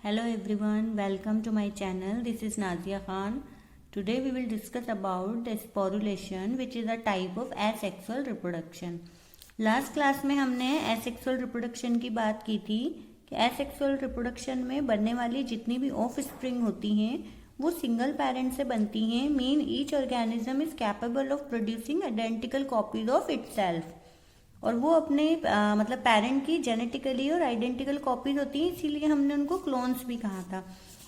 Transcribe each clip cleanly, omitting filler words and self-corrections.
Hello everyone, welcome to my channel. This is Nazia Khan. Today we will discuss about the sporulation, which is a type of asexual reproduction. Last class में हमने asexual reproduction की बात की थी कि asexual reproduction में बनने वाली जितनी भी ऑफ स्प्रिंग होती हैं वो सिंगल पेरेंट से बनती हैं. Mean each organism is capable of producing identical copies of itself, और वो अपने मतलब पेरेंट की जेनेटिकली और आइडेंटिकल कॉपीज होती हैं, इसीलिए हमने उनको क्लोन्स भी कहा था.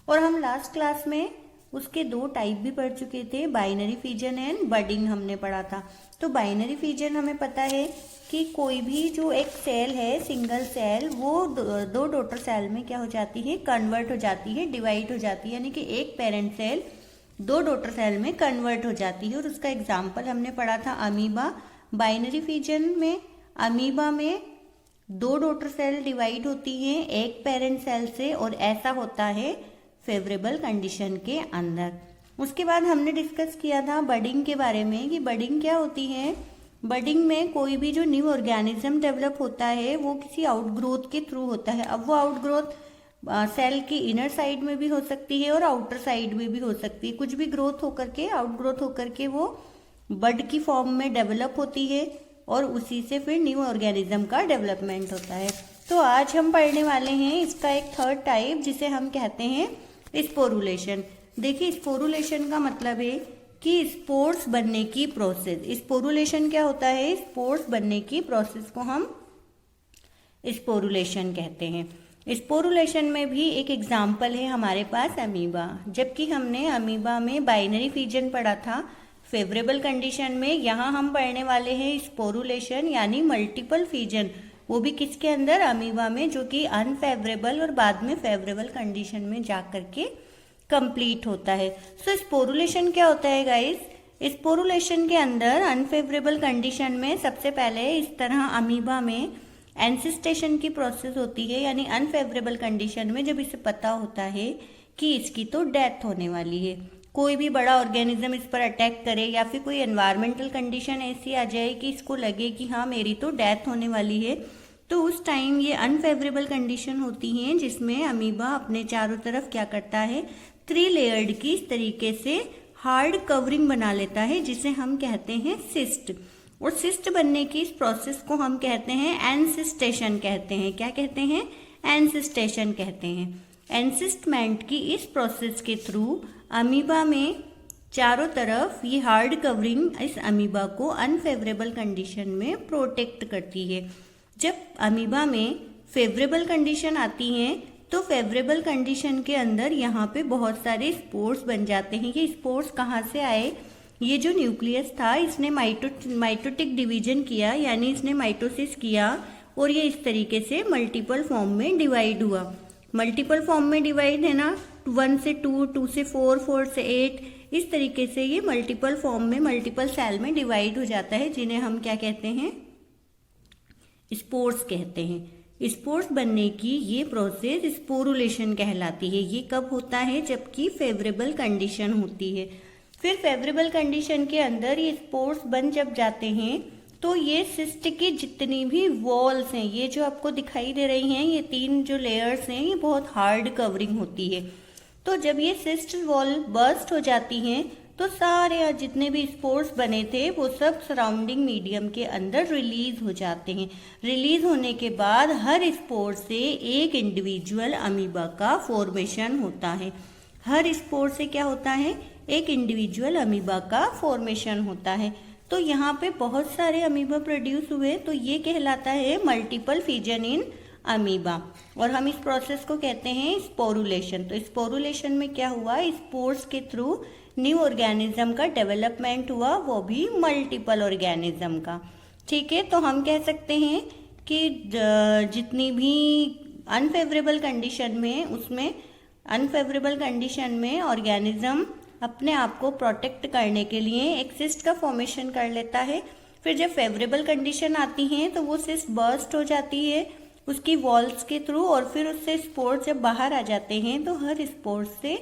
और हम लास्ट क्लास में उसके दो टाइप भी पढ़ चुके थे, बाइनरी फिजन एंड बडिंग हमने पढ़ा था. तो बाइनरी फिजन हमें पता है कि कोई भी जो एक सेल है, सिंगल सेल, वो दो डॉटर सेल में क्या हो जाती है, कन्वर्ट हो जाती है, डिवाइड हो जाती है. यानी कि एक पेरेंट सेल दो डॉटर सेल में कन्वर्ट हो जाती है. और उसका एग्जाम्पल हमने पढ़ा था अमीबा. बाइनरी फिजन में अमीबा में दो डॉटर सेल डिवाइड होती हैं एक पेरेंट सेल से, और ऐसा होता है फेवरेबल कंडीशन के अंदर. उसके बाद हमने डिस्कस किया था बडिंग के बारे में कि बडिंग क्या होती है. बडिंग में कोई भी जो न्यू ऑर्गेनिज्म डेवलप होता है वो किसी आउटग्रोथ के थ्रू होता है. अब वो आउटग्रोथ सेल की इनर साइड में भी हो सकती है और आउटर साइड में भी हो सकती है. कुछ भी ग्रोथ होकर के, आउटग्रोथ होकर के वो बड की फॉर्म में डेवलप होती है और उसी से फिर न्यू ऑर्गेनिज्म का डेवलपमेंट होता है. तो आज हम पढ़ने वाले हैं इसका एक थर्ड टाइप जिसे हम कहते हैं स्पोरुलेशन. देखिए, स्पोरुलेशन का मतलब है कि स्पोर्स बनने की प्रोसेस. स्पोरुलेशन क्या होता है, स्पोर्स बनने की प्रोसेस को हम स्पोरुलेशन कहते हैं. स्पोरुलेशन में भी एक एग्जाम्पल है हमारे पास अमीबा. जबकि हमने अमीबा में बाइनरी फिजन पढ़ा था फेवरेबल कंडीशन में, यहाँ हम पढ़ने वाले हैं स्पोरुलेशन यानी मल्टीपल फिजन, वो भी किसके अंदर, अमीबा में, जो कि अनफेवरेबल और बाद में फेवरेबल कंडीशन में जा करके कंप्लीट होता है. सो स्पोरुलेशन क्या होता है गाइस. स्पोरुलेशन के अंदर अनफेवरेबल कंडीशन में सबसे पहले इस तरह अमीबा में एंसिस्टेशन की प्रोसेस होती है. यानी अनफेवरेबल कंडीशन में जब इसे पता होता है कि इसकी तो डेथ होने वाली है, कोई भी बड़ा ऑर्गेनिज्म इस पर अटैक करे या फिर कोई एनवायरमेंटल कंडीशन ऐसी आ जाए कि इसको लगे कि हाँ मेरी तो डेथ होने वाली है, तो उस टाइम ये अनफेवरेबल कंडीशन होती हैं जिसमें अमीबा अपने चारों तरफ क्या करता है, 3 लेयर्ड की इस तरीके से हार्ड कवरिंग बना लेता है जिसे हम कहते हैं सिस्ट. और सिस्ट बनने की इस प्रोसेस को हम कहते हैं एनसिस्टेशन कहते हैं. क्या कहते हैं, एनसिस्टेशन कहते हैं. एनसिस्टमेंट की इस प्रोसेस के थ्रू अमीबा में चारों तरफ ये हार्ड कवरिंग इस अमीबा को अनफेवरेबल कंडीशन में प्रोटेक्ट करती है. जब अमीबा में फेवरेबल कंडीशन आती हैं तो फेवरेबल कंडीशन के अंदर यहाँ पे बहुत सारे स्पोर्स बन जाते हैं. ये स्पोर्स कहाँ से आए, ये जो न्यूक्लियस था इसने माइटोटिक डिवीजन किया, यानी इसने माइटोसिस किया और ये इस तरीके से मल्टीपल फॉर्म में डिवाइड हुआ. मल्टीपल फॉर्म में डिवाइड है ना, 1 से 2, 2 से 4, 4 से 8, इस तरीके से ये मल्टीपल फॉर्म में मल्टीपल सेल में डिवाइड हो जाता है, जिन्हें हम क्या कहते हैं, स्पोर्स कहते हैं. स्पोर्स बनने की ये प्रोसेस स्पोरुलेशन कहलाती है. ये कब होता है, जबकि फेवरेबल कंडीशन होती है. फिर फेवरेबल कंडीशन के अंदर ये स्पोर्स बन जब जाते हैं तो ये सिस्ट की जितनी भी वॉल्स हैं, ये जो आपको दिखाई दे रही हैं, ये 3 जो लेयर्स हैं, ये बहुत हार्ड कवरिंग होती है. तो जब ये सिस्ट वॉल बर्स्ट हो जाती हैं तो सारे जितने भी स्पोर्स बने थे वो सब सराउंडिंग मीडियम के अंदर रिलीज हो जाते हैं. रिलीज होने के बाद हर स्पोर से एक इंडिविजुअल अमीबा का फॉर्मेशन होता है. हर स्पोर से क्या होता है, एक इंडिविजुअल अमीबा का फॉर्मेशन होता है. तो यहाँ पे बहुत सारे अमीबा प्रोड्यूस हुए, तो ये कहलाता है मल्टीपल फिजन इन अमीबा, और हम इस प्रोसेस को कहते हैं स्पोरुलेशन. तो स्पोरुलेशन में क्या हुआ, स्पोर्स के थ्रू न्यू ऑर्गेनिज्म का डेवलपमेंट हुआ, वो भी मल्टीपल ऑर्गेनिज्म का. ठीक है, तो हम कह सकते हैं कि जितनी भी अनफेवरेबल कंडीशन में, उसमें अनफेवरेबल कंडीशन में ऑर्गेनिज्म अपने आप को प्रोटेक्ट करने के लिए एक सिस्ट का फॉर्मेशन कर लेता है. फिर जब फेवरेबल कंडीशन आती हैं तो वो सिस्ट बर्स्ट हो जाती है उसकी वॉल्स के थ्रू, और फिर उससे स्पोर्स जब बाहर आ जाते हैं तो हर स्पोर्स से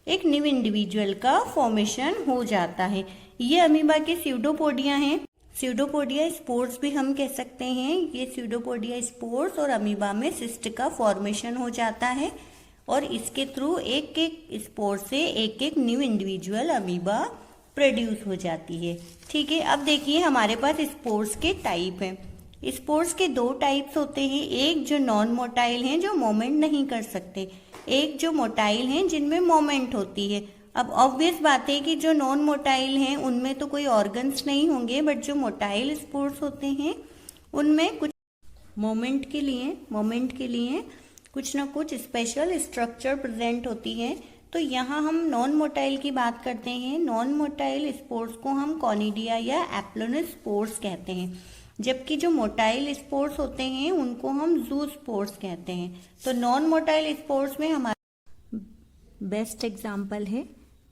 एक न्यू इंडिविजुअल का फॉर्मेशन हो जाता है. ये अमीबा के स्यूडोपोडिया हैं. स्यूडोपोडिया स्पोर्स भी हम कह सकते हैं. ये स्यूडोपोडिया स्पोर्स और अमीबा में सिस्ट का फॉर्मेशन हो जाता है और इसके थ्रू एक एक स्पोर से एक एक न्यू इंडिविजुअल अमीबा प्रोड्यूस हो जाती है। ठीक है, अब देखिए हमारे पास स्पोर्स के टाइप हैं। स्पोर्स के दो टाइप्स होते हैं, एक जो नॉन मोटाइल हैं जो मोमेंट नहीं कर सकते, एक जो मोटाइल हैं जिनमें मोमेंट होती है। अब ऑब्वियस बात है कि जो नॉन मोटाइल हैं उनमें तो कोई ऑर्गन्स नहीं होंगे, बट जो मोटाइल स्पोर्स होते हैं उनमें कुछ मोमेंट के लिए कुछ ना कुछ स्पेशल स्ट्रक्चर प्रेजेंट होती है। तो यहाँ हम नॉन मोटाइल की बात करते हैं। नॉन मोटाइल स्पोर्स को हम कॉनिडिया या एप्लोनस स्पोर्स कहते हैं, जबकि जो मोटाइल स्पोर्स होते हैं उनको हम जू स्पोर्स कहते हैं। तो नॉन मोटाइल स्पोर्स में हमारा बेस्ट एग्जाम्पल है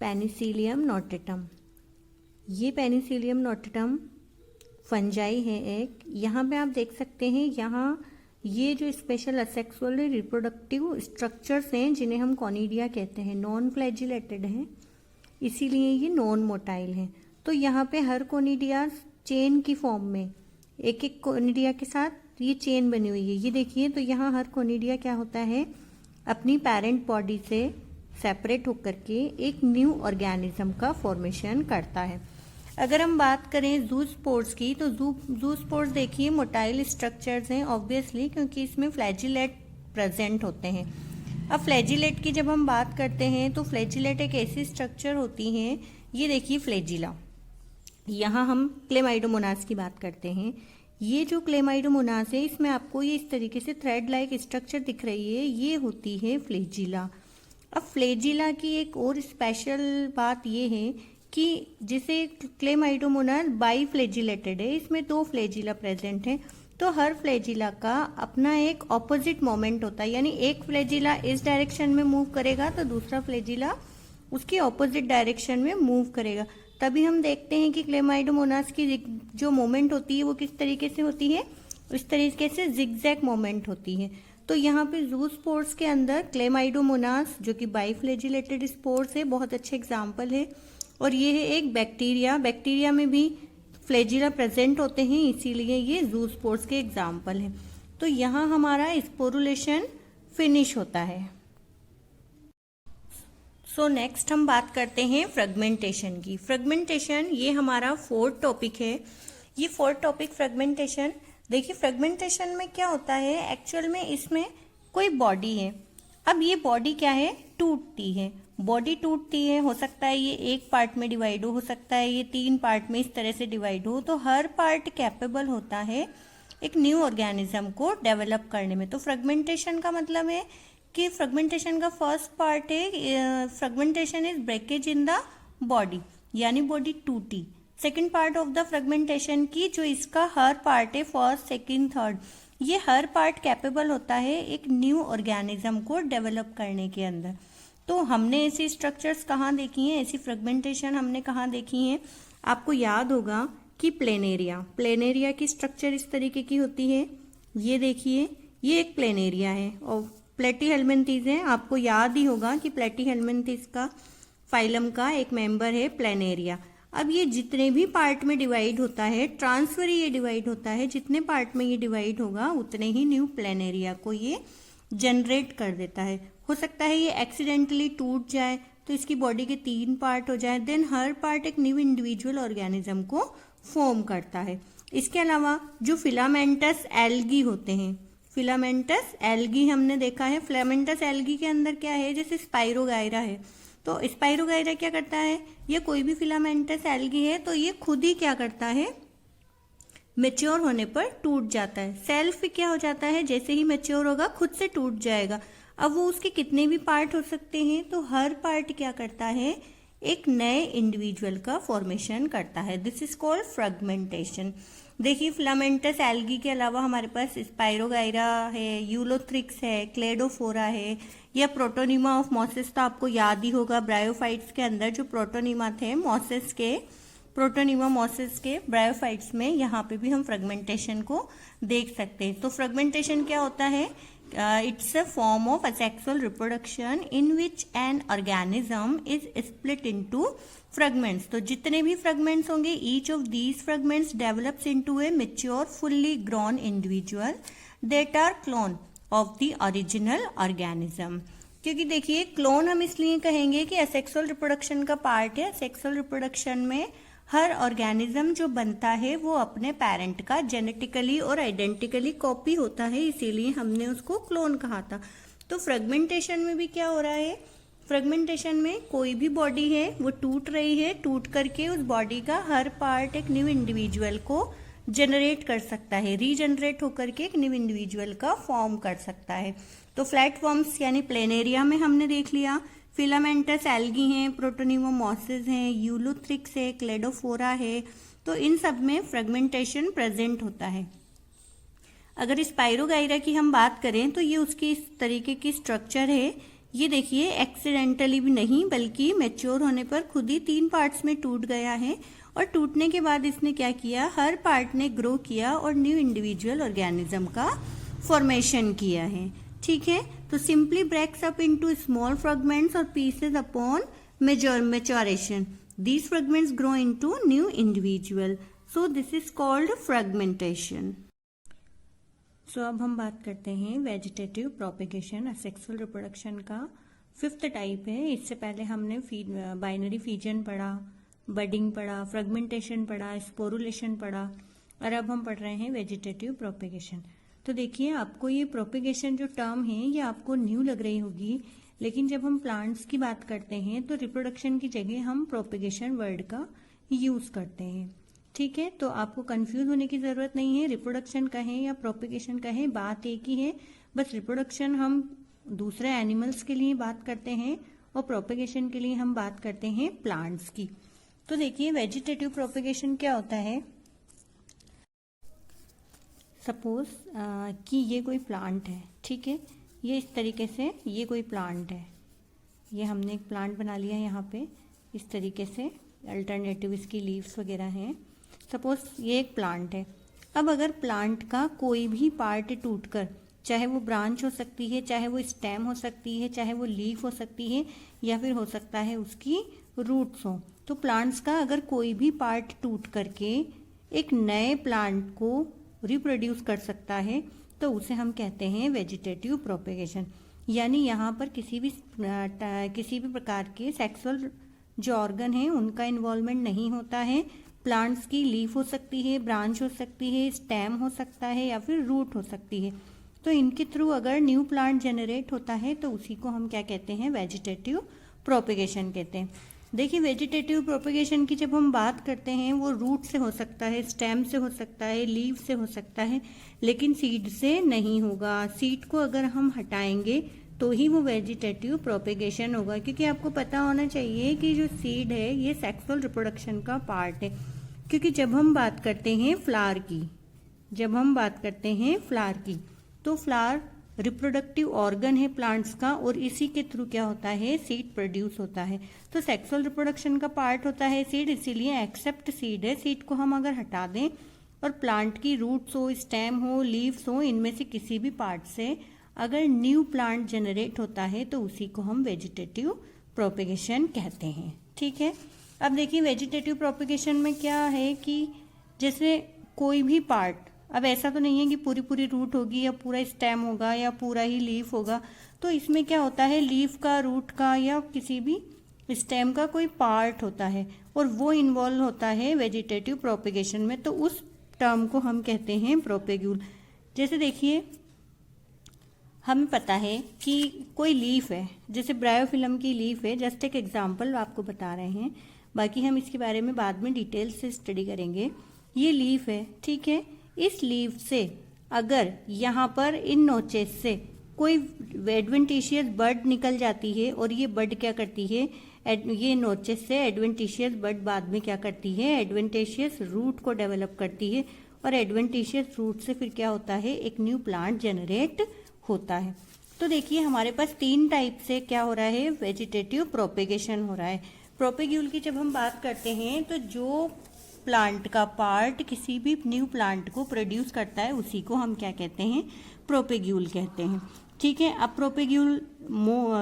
पेनिसिलियम नोटेटम। ये पेनिसिलियम नोटेटम फंजाई है एक। यहाँ पे आप देख सकते हैं, यहाँ ये जो स्पेशल असेक्सुअल रिप्रोडक्टिव स्ट्रक्चर्स हैं जिन्हें हम कॉनिडिया कहते हैं, नॉन फ्लैजिलेटेड हैं, इसीलिए ये नॉन मोटाइल हैं। तो यहाँ पे हर कॉनिडिया चेन की फॉर्म में एक एक कॉनिडिया के साथ ये चेन बनी हुई है। ये देखिए, तो यहाँ हर कॉनिडिया क्या होता है, अपनी पेरेंट बॉडी से सेपरेट होकर के एक न्यू ऑर्गेनिज्म का फॉर्मेशन करता है। अगर हम बात करें जू स्पोर्स की, तो जू स्पोर्स देखिए मोटाइल स्ट्रक्चर्स हैं ऑब्वियसली, क्योंकि इसमें फ्लैजिलेट प्रेजेंट होते हैं। अब फ्लैजिलेट की जब हम बात करते हैं तो फ्लैजिलेट एक ऐसी स्ट्रक्चर होती है, ये देखिए फ्लैजिला। यहाँ हम क्लेमाइडोमोनास की बात करते हैं। ये जो क्लेमाइडोमोनास है इसमें आपको ये इस तरीके से थ्रेड लाइक स्ट्रक्चर दिख रही है, ये होती है फ्लैजिला। अब फ्लैजिला की एक और स्पेशल बात ये है कि जिसे क्लेमाइडोमोनास बाई फ्लैजिलेटेड है, इसमें दो फ्लैजिला प्रेजेंट हैं। तो हर फ्लैजिला का अपना एक ऑपोजिट मोमेंट होता है, यानी एक फ्लैजिला इस डायरेक्शन में मूव करेगा तो दूसरा फ्लैजिला उसकी ऑपोजिट डायरेक्शन में मूव करेगा। तभी हम देखते हैं कि क्लेमाइडोमोनास की जो मोमेंट होती है वो किस तरीके से होती है, इस तरीके से जिगजैग मोमेंट होती है। तो यहाँ पे जू स्पोर्स के अंदर क्लेमाइडोमोनास जो कि बाई फ्लैजिलेटेड स्पोर्स है, बहुत अच्छे एग्जाम्पल है। और ये है एक बैक्टीरिया में भी फ्लैजिला प्रेजेंट होते हैं, इसीलिए ये जू स्पोर्स के एग्जाम्पल हैं। तो यहाँ हमारा स्पोरुलेशन फिनिश होता है। सो नेक्स्ट हम बात करते हैं फ्रेगमेंटेशन की। फ्रेगमेंटेशन ये हमारा फोर्थ टॉपिक है। ये फोर्थ टॉपिक फ्रेगमेंटेशन, देखिए फ्रेगमेंटेशन में क्या होता है, एक्चुअल में इसमें कोई बॉडी है। अब ये बॉडी क्या है, टूटती है। बॉडी टूटती है, हो सकता है ये एक पार्ट में डिवाइड हो सकता है ये 3 पार्ट में इस तरह से डिवाइड हो। तो हर पार्ट कैपेबल होता है एक न्यू ऑर्गेनिज्म को डेवलप करने में। तो फ्रेगमेंटेशन का मतलब है कि फ्रेगमेंटेशन का फर्स्ट पार्ट है, fragmentation is breakage in the body, यानी बॉडी टूटी। Second part of the fragmentation की जो इसका हर पार्ट है, फर्स्ट सेकेंड थर्ड, ये हर पार्ट कैपेबल होता है एक न्यू ऑर्गेनिज्म को डेवलप करने के अंदर। तो हमने ऐसी स्ट्रक्चर्स कहाँ देखी हैं, ऐसी फ्रेगमेंटेशन हमने कहाँ देखी है, आपको याद होगा कि प्लेनेरिया की स्ट्रक्चर इस तरीके की होती है। ये देखिए, ये एक प्लेनेरिया है और प्लेटीहेल्मिन्थेस है। आपको याद ही होगा कि प्लेटीहेल्मिन्थेस का फाइलम का एक मेंबर है प्लेनेरिया। अब ये जितने भी पार्ट में डिवाइड होता है, ट्रांसफरी ये डिवाइड होता है, जितने पार्ट में ये डिवाइड होगा उतने ही न्यू प्लेनेरिया को ये जनरेट कर देता है। हो सकता है ये एक्सीडेंटली टूट जाए तो इसकी बॉडी के 3 पार्ट हो जाए, देन हर पार्ट एक न्यू इंडिविजुअल ऑर्गेनिज्म को फॉर्म करता है। इसके अलावा जो फिलामेंटस एल्गी होते हैं, फिलामेंटस एल्गी हमने देखा है, फिलामेंटस एल्गी के अंदर क्या है, जैसे स्पाइरोगायरा है। तो स्पाइरोगायरा क्या करता है, ये कोई भी फिलामेंटस एल्गी है तो ये खुद ही क्या करता है, मैच्योर होने पर टूट जाता है। सेल्फ क्या हो जाता है, जैसे ही मैच्योर होगा खुद से टूट जाएगा। अब वो उसके कितने भी पार्ट हो सकते हैं, तो हर पार्ट क्या करता है, एक नए इंडिविजुअल का फॉर्मेशन करता है। This is called fragmentation. देखिए फिलामेंटस एल्गी के अलावा हमारे पास स्पाइरोगायरा है, यूलोथ्रिक्स है, क्लेडोफोरा है, या प्रोटोनिमा ऑफ मॉसेस तो आपको याद ही होगा। ब्रायोफाइट्स के अंदर जो प्रोटोनिमा थे मॉसेस के, प्रोटोनिमा मॉसेस के ब्रायोफाइट्स में, यहाँ पे भी हम फ्रेगमेंटेशन को देख सकते हैं। तो फ्रेगमेंटेशन क्या होता है, it's a form of asexual reproduction in which an organism is split into fragments. तो जितने भी fragments होंगे, each of these fragments develops into a mature fully grown individual that are clone of the original organism. क्योंकि देखिए clone हम इसलिए कहेंगे कि असेक्सुअल रिप्रोडक्शन का पार्ट है। सेक्सुअल रिप्रोडक्शन में हर ऑर्गेनिज्म जो बनता है वो अपने पेरेंट का जेनेटिकली और आइडेंटिकली कॉपी होता है, इसीलिए हमने उसको क्लोन कहा था। तो फ्रेगमेंटेशन में भी क्या हो रहा है, फ्रेगमेंटेशन में कोई भी बॉडी है वो टूट रही है, टूट करके उस बॉडी का हर पार्ट एक न्यू इंडिविजुअल को जनरेट कर सकता है, रीजनरेट होकर के एक न्यू इंडिविजुअल का फॉर्म कर सकता है। तो फ्लैट फॉर्म्स यानी प्लेनेरिया में हमने देख लिया, फिलामेंटस एल्गी हैं, प्रोटोनिमोमोसिस हैं, यूलोथ्रिक्स है, क्लेडोफोरा है। तो इन सब में फ्रेगमेंटेशन प्रेजेंट होता है। अगर स्पाइरोगाइरा की हम बात करें तो ये उसकी इस तरीके की स्ट्रक्चर है। ये देखिए एक्सीडेंटली भी नहीं बल्कि मैच्योर होने पर खुद ही 3 पार्ट्स में टूट गया है, और टूटने के बाद इसने क्या किया, हर पार्ट ने ग्रो किया और न्यू इंडिविजुअल ऑर्गेनिज्म का फॉर्मेशन किया है। ठीक है, तो simply breaks up into small fragments और pieces upon maturation. These fragments grow into new individual, so this is called fragmentation. So अब हम बात करते हैं वेजिटेटिव प्रोपेगेशन, असेक्सुअल रिप्रोडक्शन का 5th टाइप है। इससे पहले हमने बाइनरी फीजन पढ़ा, बडिंग पढ़ा, फ्रेगमेंटेशन पढ़ा, स्पोरुलेशन पढ़ा, और अब हम पढ़ रहे हैं वेजिटेटिव प्रोपेगेशन। तो देखिए आपको ये प्रोपेगेशन जो टर्म है ये आपको न्यू लग रही होगी, लेकिन जब हम प्लांट्स की बात करते हैं तो रिप्रोडक्शन की जगह हम प्रोपेगेशन वर्ड का यूज करते हैं। ठीक है, तो आपको कंफ्यूज होने की जरूरत नहीं है, रिप्रोडक्शन कहें या प्रोपेगेशन कहें बात एक ही है। बस रिप्रोडक्शन हम दूसरे एनिमल्स के लिए बात करते हैं और प्रोपेगेशन के लिए हम बात करते हैं प्लांट्स की। तो देखिए वेजिटेटिव प्रोपेगेशन क्या होता है। सपोज कि ये कोई प्लांट है, ठीक है, ये इस तरीके से ये कोई प्लांट है, ये हमने एक प्लांट बना लिया यहाँ पे इस तरीके से, अल्टरनेटिव इसकी लीव्स वगैरह हैं। सपोज ये एक प्लांट है। अब अगर प्लांट का कोई भी पार्ट टूटकर, चाहे वो ब्रांच हो सकती है, चाहे वो स्टेम हो सकती है, चाहे वो लीफ हो सकती है, या फिर हो सकता है उसकी रूट्स हो, तो प्लांट्स का अगर कोई भी पार्ट टूट करके एक नए प्लांट को रिप्रोड्यूस कर सकता है तो उसे हम कहते हैं वेजिटेटिव प्रोपेगेशन। यानी यहाँ पर किसी भी प्रकार के सेक्सुअल जो ऑर्गन है उनका इन्वॉल्वमेंट नहीं होता है। प्लांट्स की लीफ हो सकती है, ब्रांच हो सकती है, स्टेम हो सकता है, या फिर रूट हो सकती है। तो इनके थ्रू अगर न्यू प्लांट जनरेट होता है तो उसी को हम क्या कहते हैं, वेजिटेटिव प्रोपेगेशन कहते हैं। देखिए वेजिटेटिव प्रोपेगेशन की जब हम बात करते हैं वो रूट से हो सकता है, स्टेम से हो सकता है, लीफ से हो सकता है, लेकिन सीड से नहीं होगा। सीड को अगर हम हटाएंगे तो ही वो वेजिटेटिव प्रोपेगेशन होगा, क्योंकि आपको पता होना चाहिए कि जो सीड है ये सेक्सुअल रिप्रोडक्शन का पार्ट है। क्योंकि जब हम बात करते हैं फ्लावर की, तो फ्लावर रिप्रोडक्टिव ऑर्गन है प्लांट्स का, और इसी के थ्रू क्या होता है, सीड प्रोड्यूस होता है। तो सेक्सुअल रिप्रोडक्शन का पार्ट होता है सीड, इसीलिए एक्सेप्ट सीड है। सीड को हम अगर हटा दें और प्लांट की रूट्स हो, स्टेम हो, लीव्स हो, इनमें से किसी भी पार्ट से अगर न्यू प्लांट जनरेट होता है तो उसी को हम वेजिटेटिव प्रोपेगेशन कहते हैं। ठीक है, अब देखिए वेजिटेटिव प्रोपेगेशन में क्या है कि जैसे कोई भी पार्ट, अब ऐसा तो नहीं है कि पूरी रूट होगी या पूरा स्टेम होगा या पूरा ही लीफ होगा, तो इसमें क्या होता है, लीफ का, रूट का या किसी भी स्टेम का कोई पार्ट होता है और वो इन्वॉल्व होता है वेजिटेटिव प्रोपेगेशन में, तो उस टर्म को हम कहते हैं प्रोपेग्यूल। जैसे देखिए हमें पता है कि कोई लीफ है, जैसे ब्रायोफिलम की लीफ है, जस्ट एक एग्जाम्पल आपको बता रहे हैं, बाकी हम इसके बारे में बाद में डिटेल से स्टडी करेंगे। ये लीफ है, ठीक है, इस लीफ से अगर यहाँ पर इन नोचेस से कोई एडवेंटिशियस बड निकल जाती है और ये बड क्या करती है, ये नोचेस से एडवेंटिशियस बड बाद में क्या करती है, एडवेंटिशियस रूट को डेवलप करती है, और एडवेंटिशियस रूट से फिर क्या होता है, एक न्यू प्लांट जनरेट होता है। तो देखिए हमारे पास 3 टाइप से क्या हो रहा है, वेजिटेटिव प्रोपेगेशन हो रहा है। प्रोपेग्यूल की जब हम बात करते हैं तो जो प्लांट का पार्ट किसी भी न्यू प्लांट को प्रोड्यूस करता है उसी को हम क्या कहते हैं, प्रोपेग्यूल कहते हैं। ठीक है, अब प्रोपेग्यूल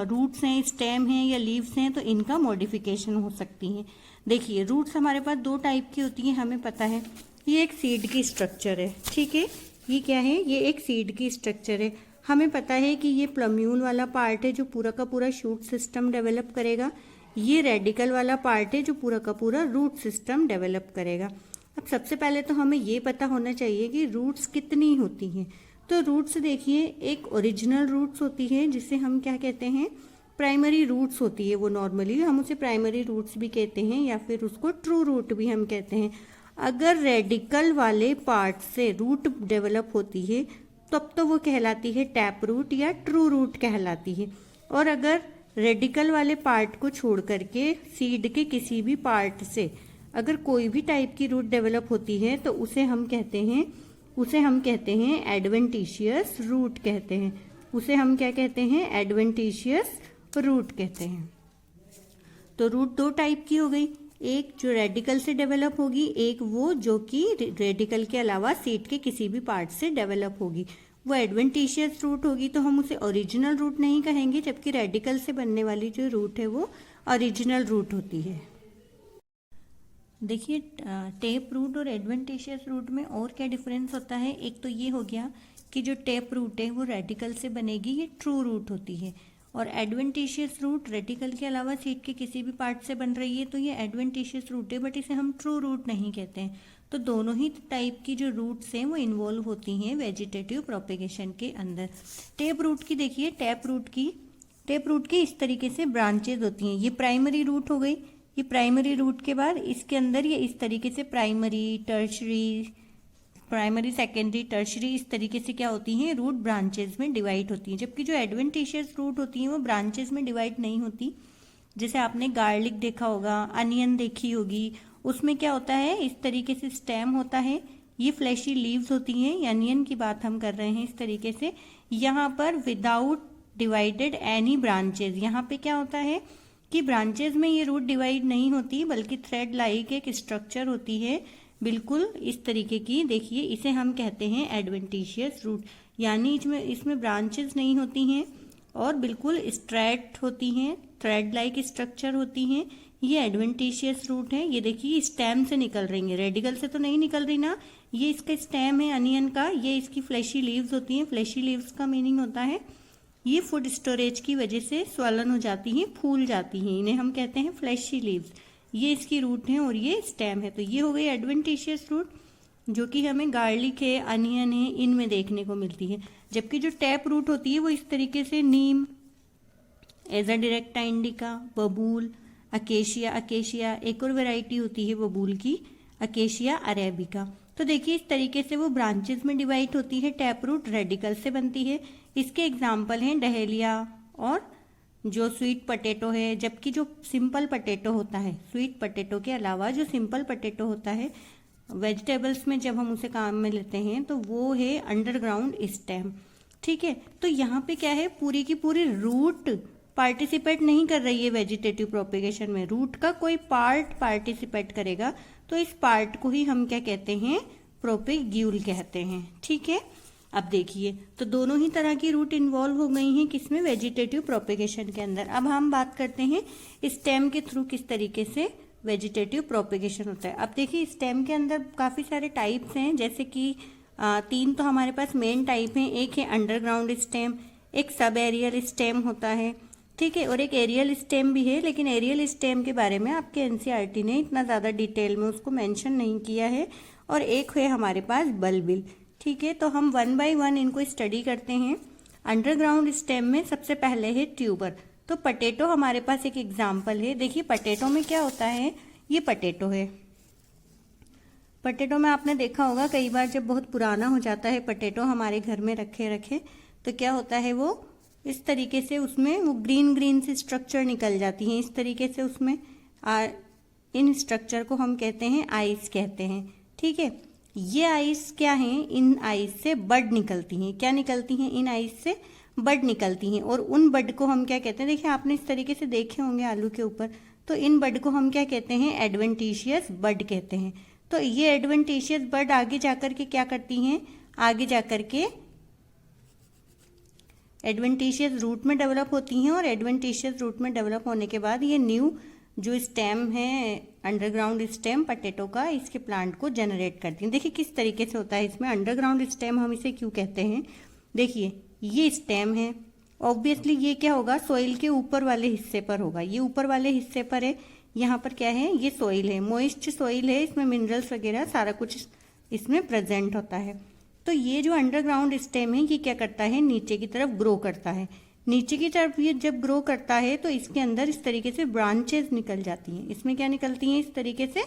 रूट्स हैं, स्टेम हैं या लीव्स हैं, तो इनका मॉडिफिकेशन हो सकती है। देखिए रूट्स हमारे पास 2 टाइप की होती हैं, हमें पता है। ये एक सीड की स्ट्रक्चर है, ठीक है, ये क्या है, ये एक सीड की स्ट्रक्चर है। हमें पता है कि ये प्लम्यूल वाला पार्ट है जो पूरा का पूरा शूट सिस्टम डेवलप करेगा, ये रेडिकल वाला पार्ट है जो पूरा का पूरा रूट सिस्टम डेवलप करेगा। अब सबसे पहले तो हमें ये पता होना चाहिए कि रूट्स कितनी होती हैं। तो रूट्स देखिए, एक ओरिजिनल रूट्स होती है जिसे हम क्या कहते हैं, प्राइमरी रूट्स होती है। वो नॉर्मली हम उसे प्राइमरी रूट्स भी कहते हैं या फिर उसको ट्रू रूट भी हम कहते हैं। अगर रेडिकल वाले पार्ट से रूट डेवलप होती है तब तो वो कहलाती है टैप रूट या ट्रू रूट कहलाती है। और अगर रेडिकल वाले पार्ट को छोड़ करके सीड के किसी भी पार्ट से अगर कोई भी टाइप की रूट डेवलप होती है तो उसे हम कहते हैं एडवेंटिशियस रूट कहते हैं। उसे हम क्या कहते हैं, एडवेंटिशियस रूट कहते हैं। तो रूट दो टाइप की हो गई, एक जो रेडिकल से डेवलप होगी, एक वो जो कि रेडिकल के अलावा सीड के किसी भी पार्ट से डेवलप होगी, वो एडवेंटिशियस रूट होगी। तो हम उसे ओरिजिनल रूट नहीं कहेंगे, जबकि रेडिकल से बनने वाली जो रूट है वो ओरिजिनल रूट होती है। देखिए, टेप रूट और एडवेंटिशियस रूट में और क्या डिफरेंस होता है। एक तो ये हो गया कि जो टेप रूट है वो रेडिकल से बनेगी, ये ट्रू रूट होती है। और एडवेंटिशियस रूट रेडिकल के अलावा सीड के किसी भी पार्ट से बन रही है तो ये एडवेंटिशियस रूट है, बट इसे हम ट्रू रूट नहीं कहते हैं। तो दोनों ही टाइप की जो रूट्स हैं वो इन्वॉल्व होती हैं वेजिटेटिव प्रोपेगेशन के अंदर। टेप रूट की देखिए, टेप रूट की इस तरीके से ब्रांचेज होती हैं। ये प्राइमरी रूट हो गई, ये प्राइमरी रूट के बाद इसके अंदर ये इस तरीके से प्राइमरी सेकेंडरी टर्शरी इस तरीके से क्या होती हैं, रूट ब्रांचेज में डिवाइड होती हैं। जबकि जो एडवेंटिशियस रूट होती हैं वो ब्रांचेज में डिवाइड नहीं होती। जैसे आपने गार्लिक देखा होगा, अनियन देखी होगी, उसमें क्या होता है, इस तरीके से स्टेम होता है, ये फ्लैशी लीव्स होती हैं। अनियन की बात हम कर रहे हैं इस तरीके से। यहाँ पर विदाउट डिवाइडेड एनी ब्रांचेज, यहाँ पे क्या होता है कि ब्रांचेज में ये रूट डिवाइड नहीं होती, बल्कि थ्रेड लाइक एक स्ट्रक्चर होती है, बिल्कुल इस तरीके की। देखिए, इसे हम कहते हैं एडवेंटिशियस रूट, यानी इसमें ब्रांचेज नहीं होती हैं और बिल्कुल स्ट्रेट होती हैं, थ्रेड लाइक स्ट्रक्चर होती हैं। ये एडवेंटिशियस रूट है। ये देखिए, स्टेम से निकल रही है, रेडिकल से तो नहीं निकल रही ना। ये इसका स्टेम है अनियन का, ये इसकी फ्लैशी लीव्स होती हैं। फ्लैशी लीव्स का मीनिंग होता है ये फूड स्टोरेज की वजह से स्वलन हो जाती हैं, फूल जाती हैं, इन्हें हम कहते हैं फ्लैशी लीव्स। ये इसकी रूट है और ये स्टेम है। तो ये हो गई एडवेंटिशियस रूट, जो कि हमें गार्लिक है, अनियन है, इनमें देखने को मिलती है। जबकि जो टैप रूट होती है वो इस तरीके से नीम, एजा डायरेक्टा इंडिका, बबूल, अकेशिया, एक और वैरायटी होती है बबूल की, अकेशिया अरेबिका। तो देखिए, इस तरीके से वो ब्रांचेस में डिवाइड होती है। टैप रूट रेडिकल से बनती है। इसके एग्जाम्पल हैं डहेलिया और जो स्वीट पोटैटो है। जबकि जो सिंपल पोटैटो होता है, स्वीट पोटैटो के अलावा जो सिंपल पोटैटो होता है वेजिटेबल्स में, जब हम उसे काम में लेते हैं तो वो है अंडरग्राउंड स्टेम। ठीक है, तो यहाँ पे क्या है, पूरी की पूरी रूट पार्टिसिपेट नहीं कर रही है वेजिटेटिव प्रोपेगेशन में, रूट का कोई पार्ट पार्टिसिपेट करेगा। तो इस पार्ट को ही हम क्या कहते हैं, प्रोपेग्यूल कहते हैं। ठीक है, अब देखिए, तो दोनों ही तरह की रूट इन्वॉल्व हो गई हैं किसमें, वेजिटेटिव प्रोपेगेशन के अंदर। अब हम बात करते हैं स्टेम के थ्रू किस तरीके से वेजिटेटिव प्रोपेगेशन होता है। अब देखिए, स्टेम के अंदर काफी सारे टाइप्स हैं, जैसे कि 3 तो हमारे पास मेन टाइप हैं। एक है अंडरग्राउंड स्टेम, एक सब एरियल स्टेम होता है, ठीक है, और एक एरियल स्टेम भी है। लेकिन एरियल स्टेम के बारे में आपके एनसीईआरटी ने इतना ज़्यादा डिटेल में उसको मेंशन नहीं किया है। और एक है हमारे पास बल्बिल। ठीक है, तो हम 1 बाय 1 इनको स्टडी करते हैं। अंडरग्राउंड स्टेम में सबसे पहले है ट्यूबर। तो पोटैटो हमारे पास एक एग्जाम्पल है। देखिए, पोटैटो में क्या होता है, ये पोटैटो है। पोटैटो में आपने देखा होगा कई बार, जब बहुत पुराना हो जाता है पोटैटो हमारे घर में रखे तो क्या होता है, वो इस तरीके से उसमें वो ग्रीन से स्ट्रक्चर निकल जाती हैं। इस तरीके से उसमें इन स्ट्रक्चर को हम कहते हैं आइस कहते हैं। ठीक है, ये आइस क्या हैं, इन आइस से बड निकलती हैं। क्या निकलती हैं, इन आइस से बड निकलती हैं। और उन बड को हम क्या कहते हैं, देखिए आपने इस तरीके से देखे होंगे आलू के ऊपर, तो इन बड को हम क्या कहते हैं, एडवेंटिशियस बड कहते हैं। तो ये एडवेंटिशियस बड आगे जाकर के क्या करती हैं, आगे जाकर के एडवेंटिशियस रूट में डेवलप होती हैं। और एडवेंटिशियस रूट में डेवलप होने के बाद ये न्यू जो स्टेम है अंडरग्राउंड स्टेम पोटैटो का, इसके प्लांट को जनरेट करती हैं। देखिए किस तरीके से होता है इसमें अंडरग्राउंड स्टेम, हम इसे क्यों कहते हैं। देखिए, ये स्टेम है। ऑब्वियसली ये क्या होगा, सॉइल के ऊपर वाले हिस्से पर होगा, ये ऊपर वाले हिस्से पर है। यहाँ पर क्या है, ये सॉइल है, मॉइस्ट सॉइल है, इसमें मिनरल्स वगैरह सारा कुछ इसमें प्रेजेंट होता है। तो ये जो अंडरग्राउंड स्टेम है ये क्या करता है, नीचे की तरफ ग्रो करता है। नीचे की तरफ ये जब ग्रो करता है तो इसके अंदर इस तरीके से ब्रांचेस निकल जाती हैं। इसमें क्या निकलती हैं, इस तरीके से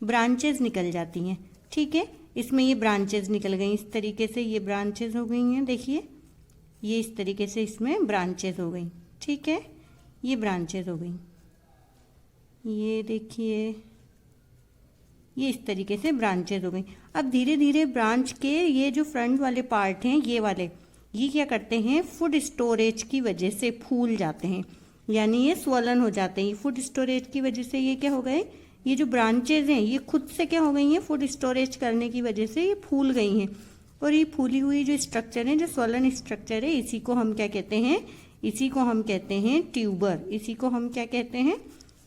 ब्रांचेस निकल जाती हैं। ठीक है, इसमें ये ब्रांचेस निकल गई, इस तरीके से ये ब्रांचेस हो गई हैं। देखिए ये इस तरीके से इसमें ब्रांचेस हो गई। ठीक है, ये ब्रांचेस हो गई, ये देखिए ये इस तरीके से ब्रांचेस हो गई। अब धीरे धीरे ब्रांच के ये जो फ्रंट वाले पार्ट हैं, ये वाले, ये क्या करते हैं, फूड स्टोरेज की वजह से फूल जाते हैं, यानी ये स्वलन हो जाते हैं। फूड स्टोरेज की वजह से ये क्या हो गए, ये जो ब्रांचेज हैं ये खुद से क्या हो गई हैं, फूड स्टोरेज करने की वजह से ये फूल गई हैं। और ये फूली हुई जो स्ट्रक्चर है, जो स्वलन स्ट्रक्चर है, इसी को हम क्या कहते हैं, इसी को हम कहते हैं ट्यूबर। इसी को हम क्या कहते हैं,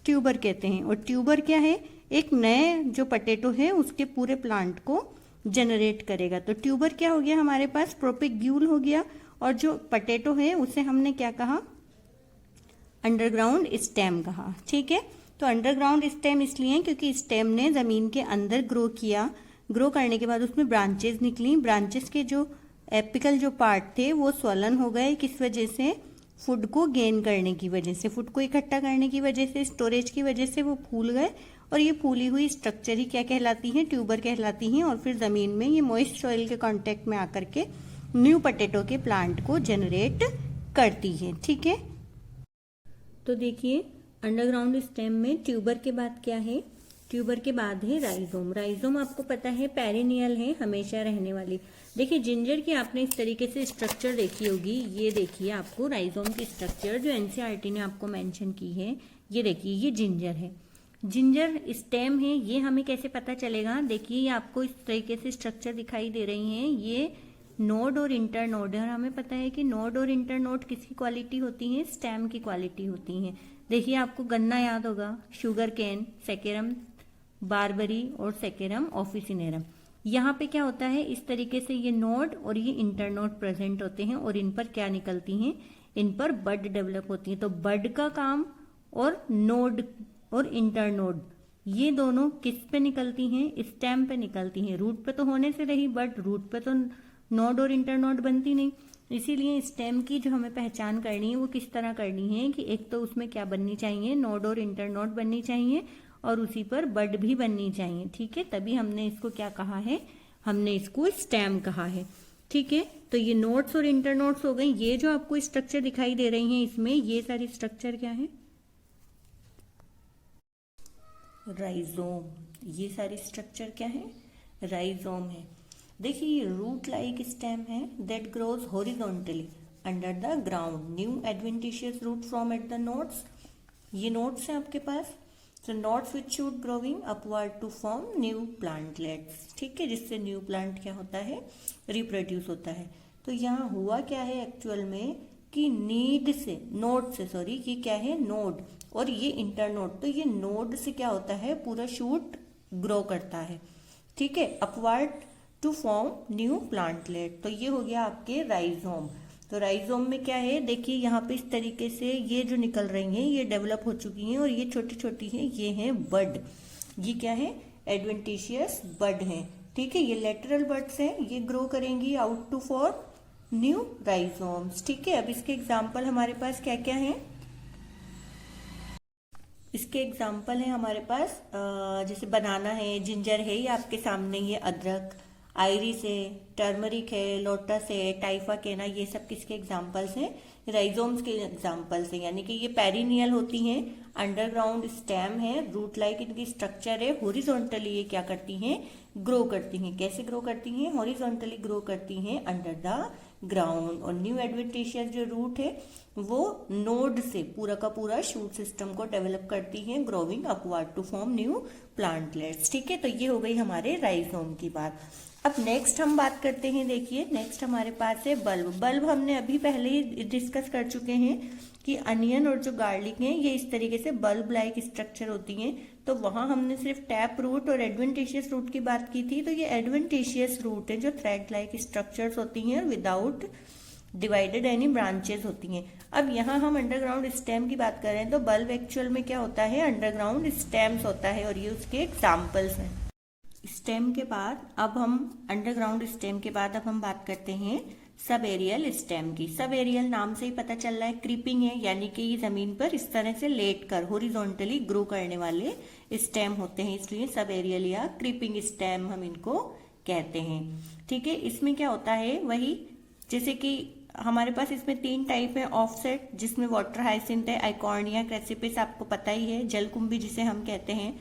ट्यूबर कहते हैं। और ट्यूबर क्या है, एक नए जो पोटैटो है उसके पूरे प्लांट को जनरेट करेगा। तो ट्यूबर क्या हो गया हमारे पास, प्रोपेग्यूल हो गया। और जो पोटैटो है उसे हमने क्या कहा, अंडरग्राउंड स्टेम कहा। ठीक है, तो अंडरग्राउंड स्टेम इसलिए क्योंकि स्टेम ने जमीन के अंदर ग्रो किया, ग्रो करने के बाद उसमें ब्रांचेस निकली। ब्रांचेस के जो एपिकल जो पार्ट थे वो स्वलन हो गए, किस वजह से, फूड को गेन करने की वजह से, फूड को इकट्ठा करने की वजह से, स्टोरेज की वजह से वो फूल गए। और ये फूली हुई स्ट्रक्चर ही क्या कहलाती है, ट्यूबर कहलाती हैं। और फिर जमीन में ये मॉइस्ट सॉइल के कांटेक्ट में आकर के न्यू पोटैटो के प्लांट को जनरेट करती है। ठीक है, तो देखिए अंडरग्राउंड स्टेम में ट्यूबर के बाद क्या है, ट्यूबर के बाद है राइजोम। राइजोम आपको पता है पेरिनियल है, हमेशा रहने वाली। देखिए जिंजर की आपने इस तरीके से स्ट्रक्चर देखी होगी, ये देखिए आपको राइजोम की स्ट्रक्चर जो एनसीईआरटी ने आपको मेंशन की है, ये देखिए ये जिंजर है, जिंजर स्टेम है। ये हमें कैसे पता चलेगा, देखिए ये आपको इस तरीके से स्ट्रक्चर दिखाई दे रही हैं, ये नोड और इंटर नोड है। और हमें पता है कि नोड और इंटर नोड किसकी क्वालिटी होती है, स्टेम की क्वालिटी होती है। देखिए आपको गन्ना याद होगा, शुगर केन, सेकेरम बारबरी और सेकेरम ऑफिसिनेरम। यहाँ पे क्या होता है, इस तरीके से ये नोड और ये इंटर नोड प्रेजेंट होते हैं और इन पर क्या निकलती हैं, इन पर बड डेवलप होती है। तो बड का काम और नोड और इंटर नोड ये दोनों किस पे निकलती हैं, स्टेम पे निकलती हैं। रूट पे तो होने से रही, बट रूट पे तो नोड और इंटर नोड बनती नहीं। इसीलिए स्टेम की जो हमें पहचान करनी है वो किस तरह करनी है कि एक तो उसमें क्या बननी चाहिए, नोड और इंटर नोड बननी चाहिए और उसी पर बड भी बननी चाहिए। ठीक है, तभी हमने इसको क्या कहा है, हमने इसको स्टेम कहा है। ठीक है, तो ये नोड्स और इंटर नोड्स हो गई। ये जो आपको स्ट्रक्चर दिखाई दे रही हैं इसमें, ये सारी स्ट्रक्चर क्या है, राइजोम। ये सारी स्ट्रक्चर क्या है, राइजोम है। देखिए ये रूट लाइक स्टेम है that grows horizontally under the ground, new adventitious root from at the nodes. ये नोड्स हैं आपके पास, तो nodes which shoot growing upward to form new plantlets. ठीक है, जिससे न्यू प्लांट क्या होता है, रिप्रोड्यूस होता है। तो यहाँ हुआ क्या है एक्चुअल में कि नीड से, नोड से, सॉरी ये क्या है, नोड और ये इंटरनोड। तो ये नोड से क्या होता है, पूरा शूट ग्रो करता है। ठीक है, upward to form new plantlet. तो ये हो गया आपके राइजोम। तो राइजोम में क्या है, देखिए यहाँ पे इस तरीके से ये जो निकल रही हैं ये डेवलप हो चुकी हैं और ये छोटी छोटी हैं, ये हैं बड। ये क्या है, एडवेंटिशियस बड हैं। ठीक है, ये लेटरल बड्स हैं, ये ग्रो करेंगी out to form new rhizomes. ठीक है, अब इसके एग्जाम्पल हमारे पास क्या क्या है, इसके एग्जाम्पल है हमारे पास जैसे बनाना है, जिंजर है, ये आपके सामने, ये अदरक, आयरिस है, टर्मरिक है, लोटस है, टाइफा केना, ये सब किसके एग्जाम्पल्स हैं, राइजोम्स के एग्जाम्पल्स हैं। यानी कि ये पेरिनियल होती हैं, अंडरग्राउंड स्टेम है, रूट लाइक इनकी स्ट्रक्चर है, हॉरिजॉन्टली ये क्या करती हैं, ग्रो करती हैं। कैसे ग्रो करती हैं, हॉरिजॉन्टली ग्रो करती हैं अंडर द ग्राउंड। और न्यू एडवेंटिशियस जो रूट है वो नोड से पूरा का पूरा शूट सिस्टम को डेवलप करती है, growing upward to form new plantlets. ठीक है, तो ये हो गई हमारे राइजोम की बात। अब नेक्स्ट हम बात करते हैं, देखिए नेक्स्ट हमारे पास है बल्ब। बल्ब हमने अभी पहले ही डिस्कस कर चुके हैं कि अनियन और जो गार्लिक हैं ये इस तरीके से बल्ब लाइक स्ट्रक्चर होती हैं। तो वहां हमने सिर्फ टैप रूट और एडवेंटिशियस रूट की बात की थी। तो ये एडवेंटिशियस रूट है जो थ्रेड लाइक स्ट्रक्चर्स होती हैं विदाउट डिवाइडेड यानी ब्रांचेस होती हैं। अब यहाँ हम अंडरग्राउंड स्टेम की बात कर रहे हैं, तो बल्ब एक्चुअल में क्या होता है, अंडरग्राउंड स्टेम्स होता है, और ये उसके एग्जाम्पल्स हैं। स्टेम के बाद अब हम अंडरग्राउंड स्टेम के बाद अब हम बात करते हैं सब एरियल स्टेम की। सब एरियल नाम से ही पता चल रहा है क्रीपिंग है, यानी कि ये जमीन पर इस तरह से लेट कर हॉरिजॉन्टली ग्रो करने वाले स्टेम होते हैं, इसलिए सब एरियल या क्रीपिंग स्टेम हम इनको कहते हैं। ठीक है, इसमें क्या होता है, वही जैसे कि हमारे पास इसमें 3 टाइप है। ऑफसेट जिसमें वाटर हाइसिंथ है, आइकॉर्निया, क्रेसिपिस आपको पता ही है, जलकुंभी जिसे हम कहते हैं।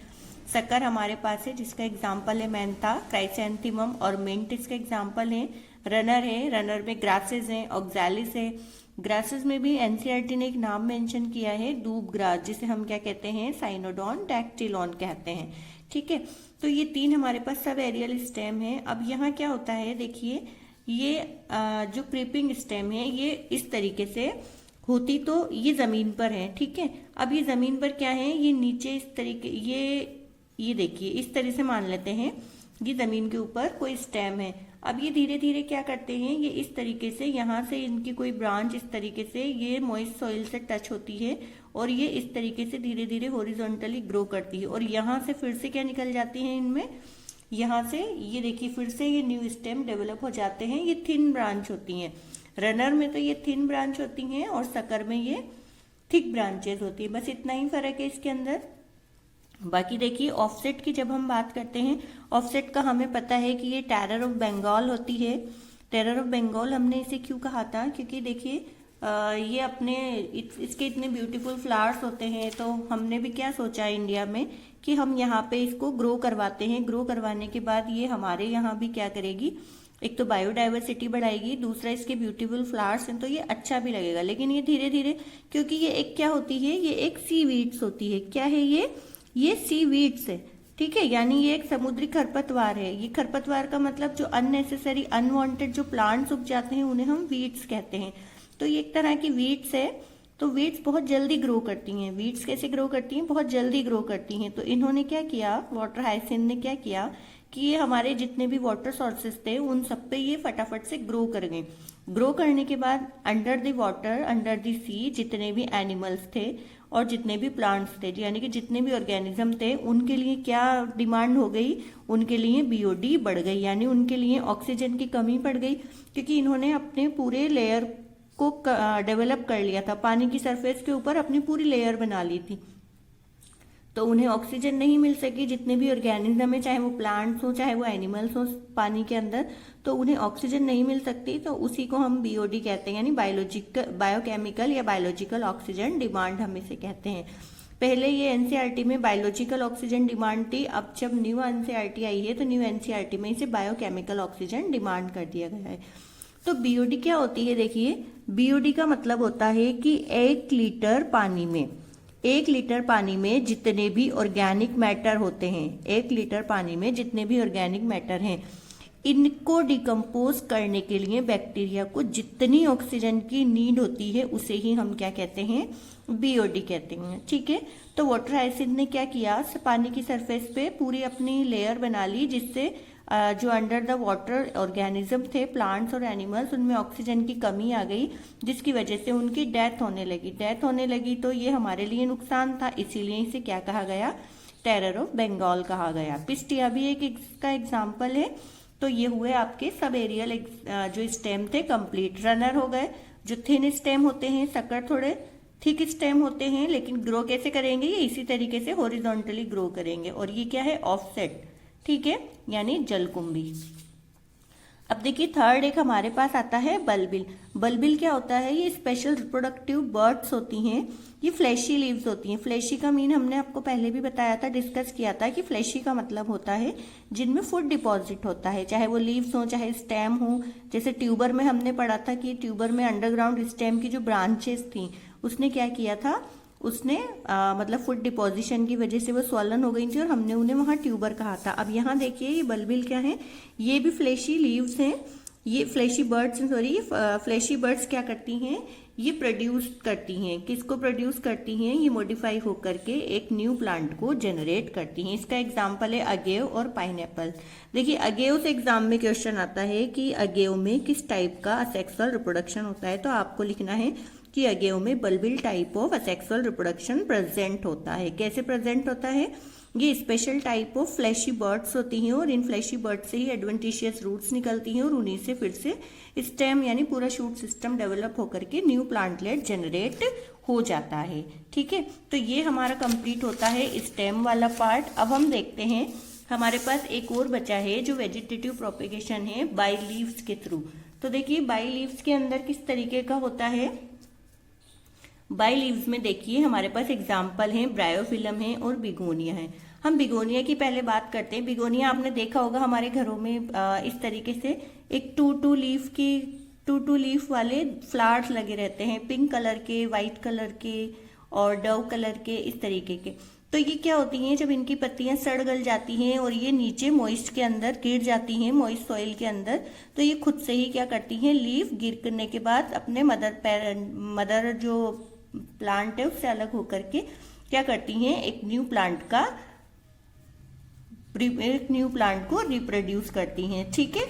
सकर हमारे पास है जिसका एग्जाम्पल है मैंथा, क्राइसैंथेमम और मिंट इसका एग्जाम्पल है। रनर है, रनर में ग्रासेस हैं, ऑक्सैलिस है। ग्रासेस में भी एनसीईआरटी ने एक नाम मेंशन किया है, दूब ग्रास, जिसे हम क्या कहते हैं, साइनोडॉन डैक्टिलॉन कहते हैं। ठीक है, तो ये 3 हमारे पास सब एरियल स्टेम है। अब यहाँ क्या होता है, देखिए ये जो क्रीपिंग स्टेम है ये इस तरीके से होती तो ये जमीन पर है। ठीक है, अब ये जमीन पर क्या है, ये नीचे इस तरीके, ये देखिए इस तरह से मान लेते हैं ये जमीन के ऊपर कोई स्टेम है। अब ये धीरे धीरे क्या करते हैं, ये इस तरीके से यहाँ से इनकी कोई ब्रांच इस तरीके से ये मॉइस्ट सॉइल से टच होती है और ये इस तरीके से धीरे धीरे हॉरिजॉन्टली ग्रो करती है, और यहाँ से फिर से क्या निकल जाती है इनमें, यहाँ से ये देखिए फिर से ये न्यू स्टेम डेवलप हो जाते हैं। ये थिन ब्रांच होती हैं, रनर में तो ये थिन ब्रांच होती हैं और सकर में ये थिक ब्रांचेस होती है। बस इतना ही फर्क है इसके अंदर। बाकी देखिए ऑफसेट की जब हम बात करते हैं, ऑफसेट का हमें पता है कि ये टेरर ऑफ बंगाल होती है। टेरर ऑफ बंगाल हमने इसे क्यों कहा था, क्योंकि देखिए ये अपने इसके इतने ब्यूटीफुल फ्लावर्स होते हैं, तो हमने भी क्या सोचा इंडिया में कि हम यहाँ पे इसको ग्रो करवाते हैं। ग्रो करवाने के बाद ये हमारे यहाँ भी क्या करेगी, एक तो बायोडाइवर्सिटी बढ़ाएगी, दूसरा इसके ब्यूटीफुल फ्लावर्स हैं तो ये अच्छा भी लगेगा। लेकिन ये धीरे धीरे, क्योंकि ये एक क्या होती है, ये एक सी वीड्स होती है। क्या है ये सी वीड्स है। ठीक है, यानी ये एक समुद्री खरपतवार है। ये खरपतवार का मतलब जो अननेसेसरी अनवांटेड जो प्लांट्स उग जाते हैं उन्हें हम वीड्स कहते हैं। तो ये एक तरह की वीड्स है। तो वीड्स बहुत जल्दी ग्रो करती हैं। वीड्स कैसे ग्रो करती हैं, बहुत जल्दी ग्रो करती हैं। तो इन्होंने क्या किया, वाटर हाइसिंथ ने क्या किया कि ये हमारे जितने भी वाटर सोर्सेस थे उन सब पे ये फटाफट से ग्रो कर गए। ग्रो करने के बाद under the water, under the sea जितने भी एनिमल्स थे और जितने भी प्लांट्स थे, यानी कि जितने भी ऑर्गेनिज्म थे, उनके लिए क्या डिमांड हो गई, उनके लिए बीओडी बढ़ गई, यानी उनके लिए ऑक्सीजन की कमी पड़ गई, क्योंकि इन्होंने अपने पूरे लेयर को डेवलप कर लिया था, पानी की सरफेस के ऊपर अपनी पूरी लेयर बना ली थी। तो उन्हें ऑक्सीजन नहीं मिल सकी, जितने भी ऑर्गेनिज्म है, चाहे वो प्लांट्स हो चाहे वो एनिमल्स हो पानी के अंदर, तो उन्हें ऑक्सीजन नहीं मिल सकती। तो उसी को हम बीओडी कहते हैं, यानी बायोकेमिकल या बायोलॉजिकल ऑक्सीजन डिमांड हम इसे कहते हैं। पहले ये एनसीईआरटी में बायोलॉजिकल ऑक्सीजन डिमांड थी, अब जब न्यू एनसीईआरटी आई है तो न्यू एनसीईआरटी में इसे बायोकेमिकल ऑक्सीजन डिमांड कर दिया गया है। तो बीओडी क्या होती है, देखिए बीओडी का मतलब होता है कि 1 लीटर पानी में, 1 लीटर पानी में जितने भी ऑर्गेनिक मैटर होते हैं, 1 लीटर पानी में जितने भी ऑर्गेनिक मैटर हैं, इनको डिकम्पोज करने के लिए बैक्टीरिया को जितनी ऑक्सीजन की नीड होती है उसे ही हम क्या कहते हैं, बीओडी कहते हैं। ठीक है, तो वाटर हाइसिंथ ने क्या किया, पानी की सरफेस पे पूरी अपनी लेयर बना ली, जिससे जो अंडर द वाटर ऑर्गेनिज्म थे, प्लांट्स और एनिमल्स, उनमें ऑक्सीजन की कमी आ गई, जिसकी वजह से उनकी डेथ होने लगी। तो ये हमारे लिए नुकसान था, इसीलिए इसे क्या कहा गया, टेरर ऑफ बंगाल कहा गया। पिस्टिया भी एक इसका एग्जाम्पल है। तो ये हुए आपके सब एरियल जो स्टेम थे कंप्लीट। रनर हो गए जो थिन स्टेम होते हैं, सकर थोड़े थिक स्टेम होते हैं, लेकिन ग्रो कैसे करेंगे, ये इसी तरीके से हॉरिजॉन्टली ग्रो करेंगे। और ये क्या है, ऑफसेट, ठीक है, यानी जलकुंभी। अब देखिए थर्ड एक हमारे पास आता है बल्बिल। बल्बिल क्या होता है, ये स्पेशल रिप्रोडक्टिव बर्ड्स होती हैं, ये फ्लैशी लीव्स होती हैं। फ्लैशी का मीन हमने आपको पहले भी बताया था, डिस्कस किया था कि फ्लैशी का मतलब होता है जिनमें फूड डिपॉजिट होता है, चाहे वो लीव्स हो चाहे स्टेम हो। जैसे ट्यूबर में हमने पढ़ा था कि ट्यूबर में अंडरग्राउंड स्टेम की जो ब्रांचेस थी उसने क्या किया था, उसने मतलब फूड डिपोजिशन की वजह से वो स्वॉलन हो गई थी और हमने उन्हें वहां ट्यूबर कहा था। अब यहाँ देखिए ये बल्बिल क्या है, ये भी फ्लैशी लीव्स हैं, ये फ्लैशी बर्ड्स क्या करती हैं, ये प्रोड्यूस करती हैं। किसको प्रोड्यूस करती हैं? ये मॉडिफाई होकर के एक न्यू प्लांट को जनरेट करती हैं। इसका एग्जाम्पल है अगेव और पाइनएप्पल। देखिए अगेव से एग्जाम में क्वेश्चन आता है कि अगेव में किस टाइप का असेक्सुअल रिप्रोडक्शन होता है, तो आपको लिखना है कि अगेव में bulbil type of asexual reproduction present होता है। कैसे प्रेजेंट होता है? ये special type of fleshy buds होती हैं और इन फ्लैशी बर्ड से ही एडवेंटिशियस रूट्स निकलती हैं और उन्हीं से फिर से स्टेम यानी पूरा शूट सिस्टम डेवलप होकर के न्यू प्लांटलेट जनरेट हो जाता है। ठीक है, तो ये हमारा कंप्लीट होता है स्टेम वाला पार्ट। अब हम देखते हैं हमारे पास एक और बचा है जो वेजिटेटिव प्रोपेगेशन है बाय लीव्स के थ्रू। तो देखिए बाय लीव्स के अंदर किस तरीके का होता है। बाय लीव्स में देखिए हमारे पास एग्जाम्पल हैं ब्रायोफिलम है और बिगोनिया है। हम बिगोनिया की पहले बात करते हैं। बिगोनिया आपने देखा होगा हमारे घरों में इस तरीके से एक टू लीफ वाले फ्लावर्स लगे रहते हैं, पिंक कलर के, व्हाइट कलर के और डव कलर के, इस तरीके के। तो ये क्या होती हैं, जब इनकी पत्तियां सड़ गल जाती हैं और ये नीचे मॉइस्ट के अंदर गिर जाती हैं, मॉइस्ट सॉइल के अंदर, तो ये खुद से ही क्या करती हैं, लीफ गिर करने के बाद अपने मदर जो प्लांट है उससे अलग होकर के क्या करती हैं, एक न्यू प्लांट को रिप्रोड्यूस करती हैं। ठीक है,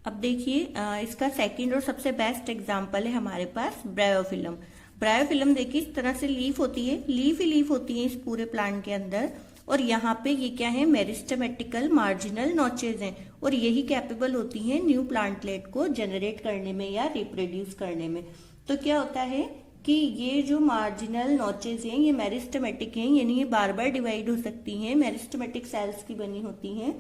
अब देखिए इसका सेकंड और सबसे बेस्ट एग्जांपल है हमारे पास ब्रायोफिलम। ब्रायोफिलम देखिए इस तरह से लीफ होती है, लीफ ही लीफ होती है इस पूरे प्लांट के अंदर। और यहाँ पे ये क्या है, मेरिस्टेमेटिकल मार्जिनल नॉचेज हैं और यही कैपेबल होती हैं न्यू प्लांटलेट को जनरेट करने में या रिप्रोड्यूस करने में। तो क्या होता है कि ये जो मार्जिनल नॉचेज हैं ये मेरिस्टेमेटिक हैं, यानी ये बार बार डिवाइड हो सकती हैं, मेरिस्टेमेटिक सेल्स की बनी होती हैं।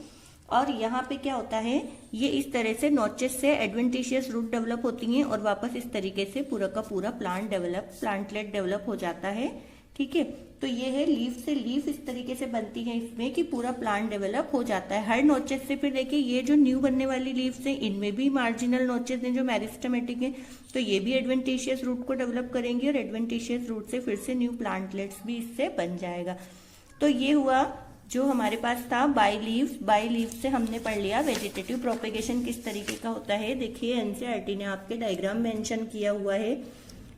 और यहाँ पे क्या होता है, ये इस तरह से नॉचेस से एडवेंटिशियस रूट डेवलप होती हैं और वापस इस तरीके से पूरा का पूरा प्लांटलेट डेवलप हो जाता है। ठीक है, तो ये है लीफ से लीफ इस तरीके से बनती है इसमें कि पूरा प्लांट डेवलप हो जाता है हर नोचेस से। फिर देखिए ये जो न्यू बनने वाली लीव्स है इनमें भी मार्जिनल नोचेस हैं जो मेरिस्टेमेटिक हैं, तो ये भी एडवेंटिशियस रूट को डेवलप करेंगे और एडवेंटिशियस रूट से फिर से न्यू प्लांटलेट्स भी इससे बन जाएगा। तो ये हुआ जो हमारे पास था बाय लीव्स से हमने पढ़ लिया वेजिटेटिव प्रोपेगेशन किस तरीके का होता है। देखिए एनसीईआरटी ने आपके डायग्राम मेंशन किया हुआ है।